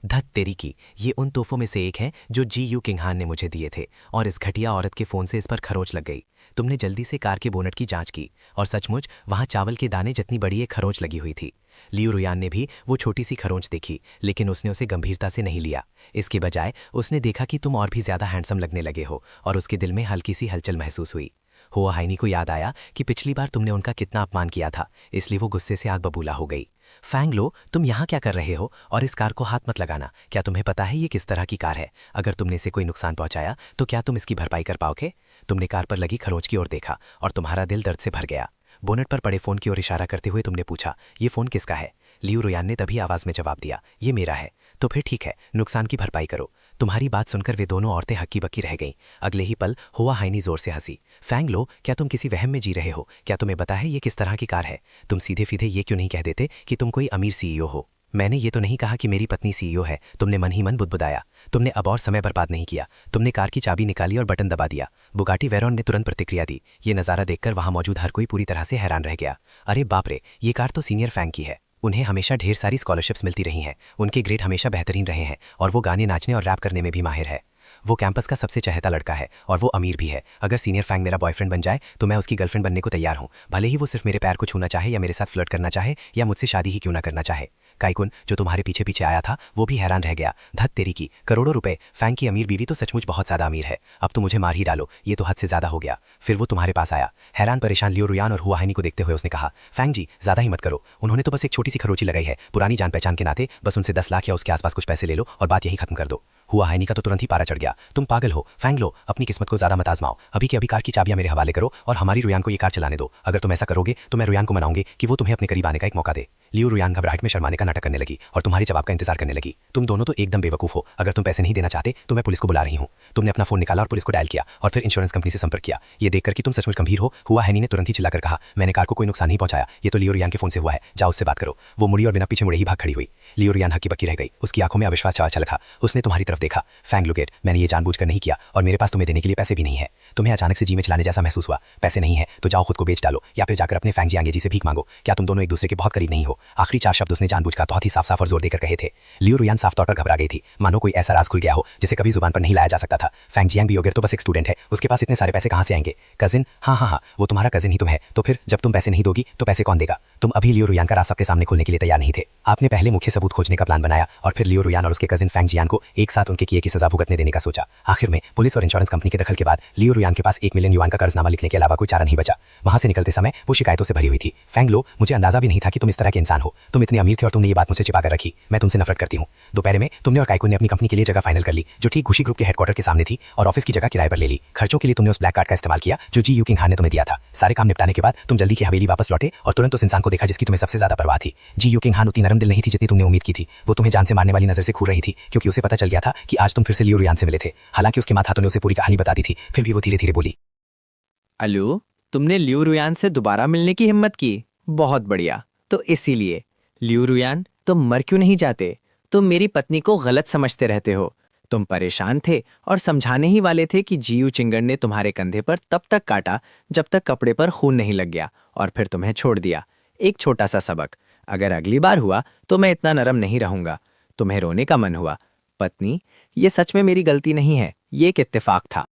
धत तेरी की, ये उन तोहफों में से एक है जो जीयू किंगहान ने मुझे दिए थे और इस घटिया औरत के फोन से इस पर खरोंच लग गई। तुमने जल्दी से कार के बोनट की जांच की और सचमुच वहां चावल के दाने जितनी बड़ी एक खरोंच लगी हुई थी। लियो रुयान ने भी वो छोटी सी खरोंच देखी, लेकिन उसने उसे गंभीरता से नहीं लिया। इसके बजाय उसने देखा कि तुम और भी ज्यादा हैंडसम लगने लगे हो और उसके दिल में हल्की सी हलचल महसूस हुई। हुआ हाइनी को याद आया कि पिछली बार तुमने उनका कितना अपमान किया था, इसलिए वो गुस्से से आग बबूला हो गई। फैंगलो, तुम यहाँ क्या कर रहे हो और इस कार को हाथ मत लगाना। क्या तुम्हें पता है ये किस तरह की कार है? अगर तुमने इसे कोई नुकसान पहुंचाया तो क्या तुम इसकी भरपाई कर पाओगे? तुमने कार पर लगी खरोंच की ओर देखा और तुम्हारा दिल दर्द से भर गया। बोनट पर पड़े फोन की ओर इशारा करते हुए तुमने पूछा, ये फोन किसका है? लियो रुयान ने तभी आवाज में जवाब दिया, ये मेरा है। तो फिर ठीक है, नुकसान की भरपाई करो। तुम्हारी बात सुनकर वे दोनों औरतें हक्की बक्की रह गईं। अगले ही पल हुआ हाइनी जोर से हंसी। फैंगलो, क्या तुम किसी वहम में जी रहे हो? क्या तुम्हें पता है ये किस तरह की कार है? तुम सीधे फीधे ये क्यों नहीं कह देते कि तुम कोई अमीर सीईओ हो? मैंने ये तो नहीं कहा कि मेरी पत्नी सीईओ है। तुमने मन ही मन बुदबुदाया। तुमने अब और समय बर्बाद नहीं किया। तुमने कार की चाबी निकाली और बटन दबा दिया। बुगाटी वेरॉन ने तुरंत प्रतिक्रिया दी। ये नज़ारा देखकर वहां मौजूद हर कोई पूरी तरह से हैरान रह गया। अरे बाप रे, ये कार तो सीनियर फैंग की है। उन्हें हमेशा ढेर सारी स्कॉलरशिप्स मिलती रही हैं। उनके ग्रेड हमेशा बेहतरीन रहे हैं और वो गाने, नाचने और रैप करने में भी माहिर है। वो कैंपस का सबसे चहेता लड़का है और वो अमीर भी है। अगर सीनियर फैंग मेरा बॉयफ्रेंड बन जाए तो मैं उसकी गर्लफ्रेंड बनने को तैयार हूँ, भले ही वो सिर्फ मेरे पैर को छूना चाहे या मेरे साथ फ्लर्ट करना चाहे या मुझसे शादी ही क्यों ना करना चाहे। काइकुन, जो तुम्हारे पीछे पीछे आया था, वो भी हैरान रह गया। धत तेरी की, करोड़ों रुपए! फैंग की अमीर बीवी तो सचमुच बहुत ज्यादा अमीर है। अब तो मुझे मार ही डालो, ये तो हद से ज्यादा हो गया। फिर वो तुम्हारे पास आया। हैरान परेशान लियो रुयान और हुआ हाइनी को देखते हुए उसने कहा, फैंग जी, ज्यादा ही मत करो। उन्होंने तो बस एक छोटी सी खरोंची लगाई है। पुरानी जान पहचान के नाते बस उनसे 10 लाख या उसके आसपास कुछ पैसे ले लो और बात यही खत्म कर दो। हुआ हैनी का तो तुरंत ही पारा चढ़ गया। तुम पागल हो फैंग लो, अपनी किस्मत को ज्यादा मत आजमाओ। अभी की अभी कार की चाबियां मेरे हवाले करो और हमारी रुयान को ये कार चलाने दो। अगर तुम ऐसा करोगे तो मैं रुयान को मनाऊंगी कि वो तुम्हें अपने करीब आने का एक मौका दे। लियो रुयान घबराहट में शर्माने का नाटक करने लगी और तुम्हारे जवाब का इंतजार करने लगी। तुम दोनों तो एकदम बेवकूफ हो। अगर तुम पैसे नहीं देना चाहते तो मैं पुलिस को बुला रही हूँ। तुमने अपना फोन निकाला और पुलिस को डायल किया और फिर इंश्योरेंस कंपनी से संपर्क किया। ये देखकर कि तुम सचमुच गंभीर हो, हुआ हैनी ने तुरंत ही चिल्लाकर कहा, मैंने कार को कोई नुकसान नहीं पहुंचाया, ये तो लियो रुयान के फोन से हुआ है, जाओ उससे बात करो। वो मुड़ी और बिना पीछे मुड़े ही भाग खड़ी हुई। लियो रुयान हक्की बक्की रह गई। उसकी आंखों में अविश्वास छलका। उसने तुम्हारी तरफ देखा। फैंग लुकेट, मैंने ये जानबूझकर नहीं किया और मेरे पास तुम्हें देने के लिए पैसे भी नहीं है। तुम्हें अचानक से जी में चलाने जैसा महसूस हुआ। पैसे नहीं है तो जाओ खुद को बेच डालो या फिर जाकर अपने फैंग जियांगे जी से भीख मांगो। क्या तुम दोनों एक दूसरे के बहुत करीब नहीं हो? आखिरी 4 शब्द उसने जानबूझकर बहुत ही साफ और जोर देकर कहे थे। लियो रुयान साफ तौर पर घबरा गई थी, मानो कोई ऐसा राज खुल गया हो जिसे कभी जुबान पर नहीं लाया जा सकता था। फैंग जियांग बियोगेर तो बस एक स्टूडेंट है, उसके पास इतने सारे पैसे कहां से आएंगे? कजिन? हाँ, वो तुम्हारा कजिन ही तुम है। तो फिर जब तुम पैसे नहीं दोगी तो पैसे कौन देगा? तुम अभी लियो रुयान का राज सबके सामने खोलने के लिए तैयार नहीं थे। आपने पहले मुख्य सबूत खोजने का प्लान बनाया और फिर लियो रुयान और उसके कजिन फैंग जियान को एक साथ उनके किए की सजा भुगतने देने का सोचा। आखिर में पुलिस और इंश्योरेंस कंपनी के दखल के बाद लियो रुयान के पास 1 मिलियन युआन का कर्जनामा लिखने के अलावा कोई चारा नहीं बचा। वहां से निकलते समय वो शिकायतों से भरी हुई थी। फैंग लो, मुझे अंदाजा भी नहीं था कि तुम इस तरह के इंसान हो। तुम इतने अमीर थे और तुमने ये बात मुझसे छिपा कर रखी। मैं तुमसे नफरत करती हूँ। दोपहर में तुमने और काइकुन ने अपनी कंपनी के लिए जगह फाइनल कर ली जो ठीक खुशी ग्रुप के हेडक्वार्टर के सामने थी और ऑफिस की जगह किराए पर ले ली। खर्चों के लिए तुमने उस ब्लैक कार्ड का इस्तेमाल किया जो जी यू किंग हान ने तुम्हें दिया था। सारे काम निपटाने के बाद तुम जल्दी की हवेली वापस लौटे और तुरंत उस इंसान को देखा जिसकी तुम्हें सबसे ज्यादा परवाह थी। जी यू किंग हान उतनी नरम दिल नहीं थी जितनी तुमने उम्मीद की थी। वो तुम्हें जान से मारने वाली नजर से घूर रही थी क्योंकि उसे पता चल गया था कि आज तुम फिर से लियो रुयान से मिले थे। हालांकि उसके माता ने उसे पूरी कहानी बता दी थी, फिर भी वो धीरे धीरे बोली, अलू, तुमने लियो रुयान से दोबारा मिलने की हिम्मत की, बहुत बढ़िया। तो इसीलिए लियो रुयान, तुम मर क्यों नहीं जाते? तुम मेरी पत्नी को गलत समझते रहते हो। तुम परेशान थे और समझाने ही वाले थे कि जीयू चिंगड़ ने तुम्हारे कंधे पर तब तक काटा जब तक कपड़े पर खून नहीं लग गया और फिर तुम्हें छोड़ दिया। एक छोटा सा सबक, अगर अगली बार हुआ तो मैं इतना नरम नहीं रहूंगा। तुम्हें रोने का मन हुआ। पत्नी, ये सच में मेरी गलती नहीं है, ये एक इत्तेफाक था।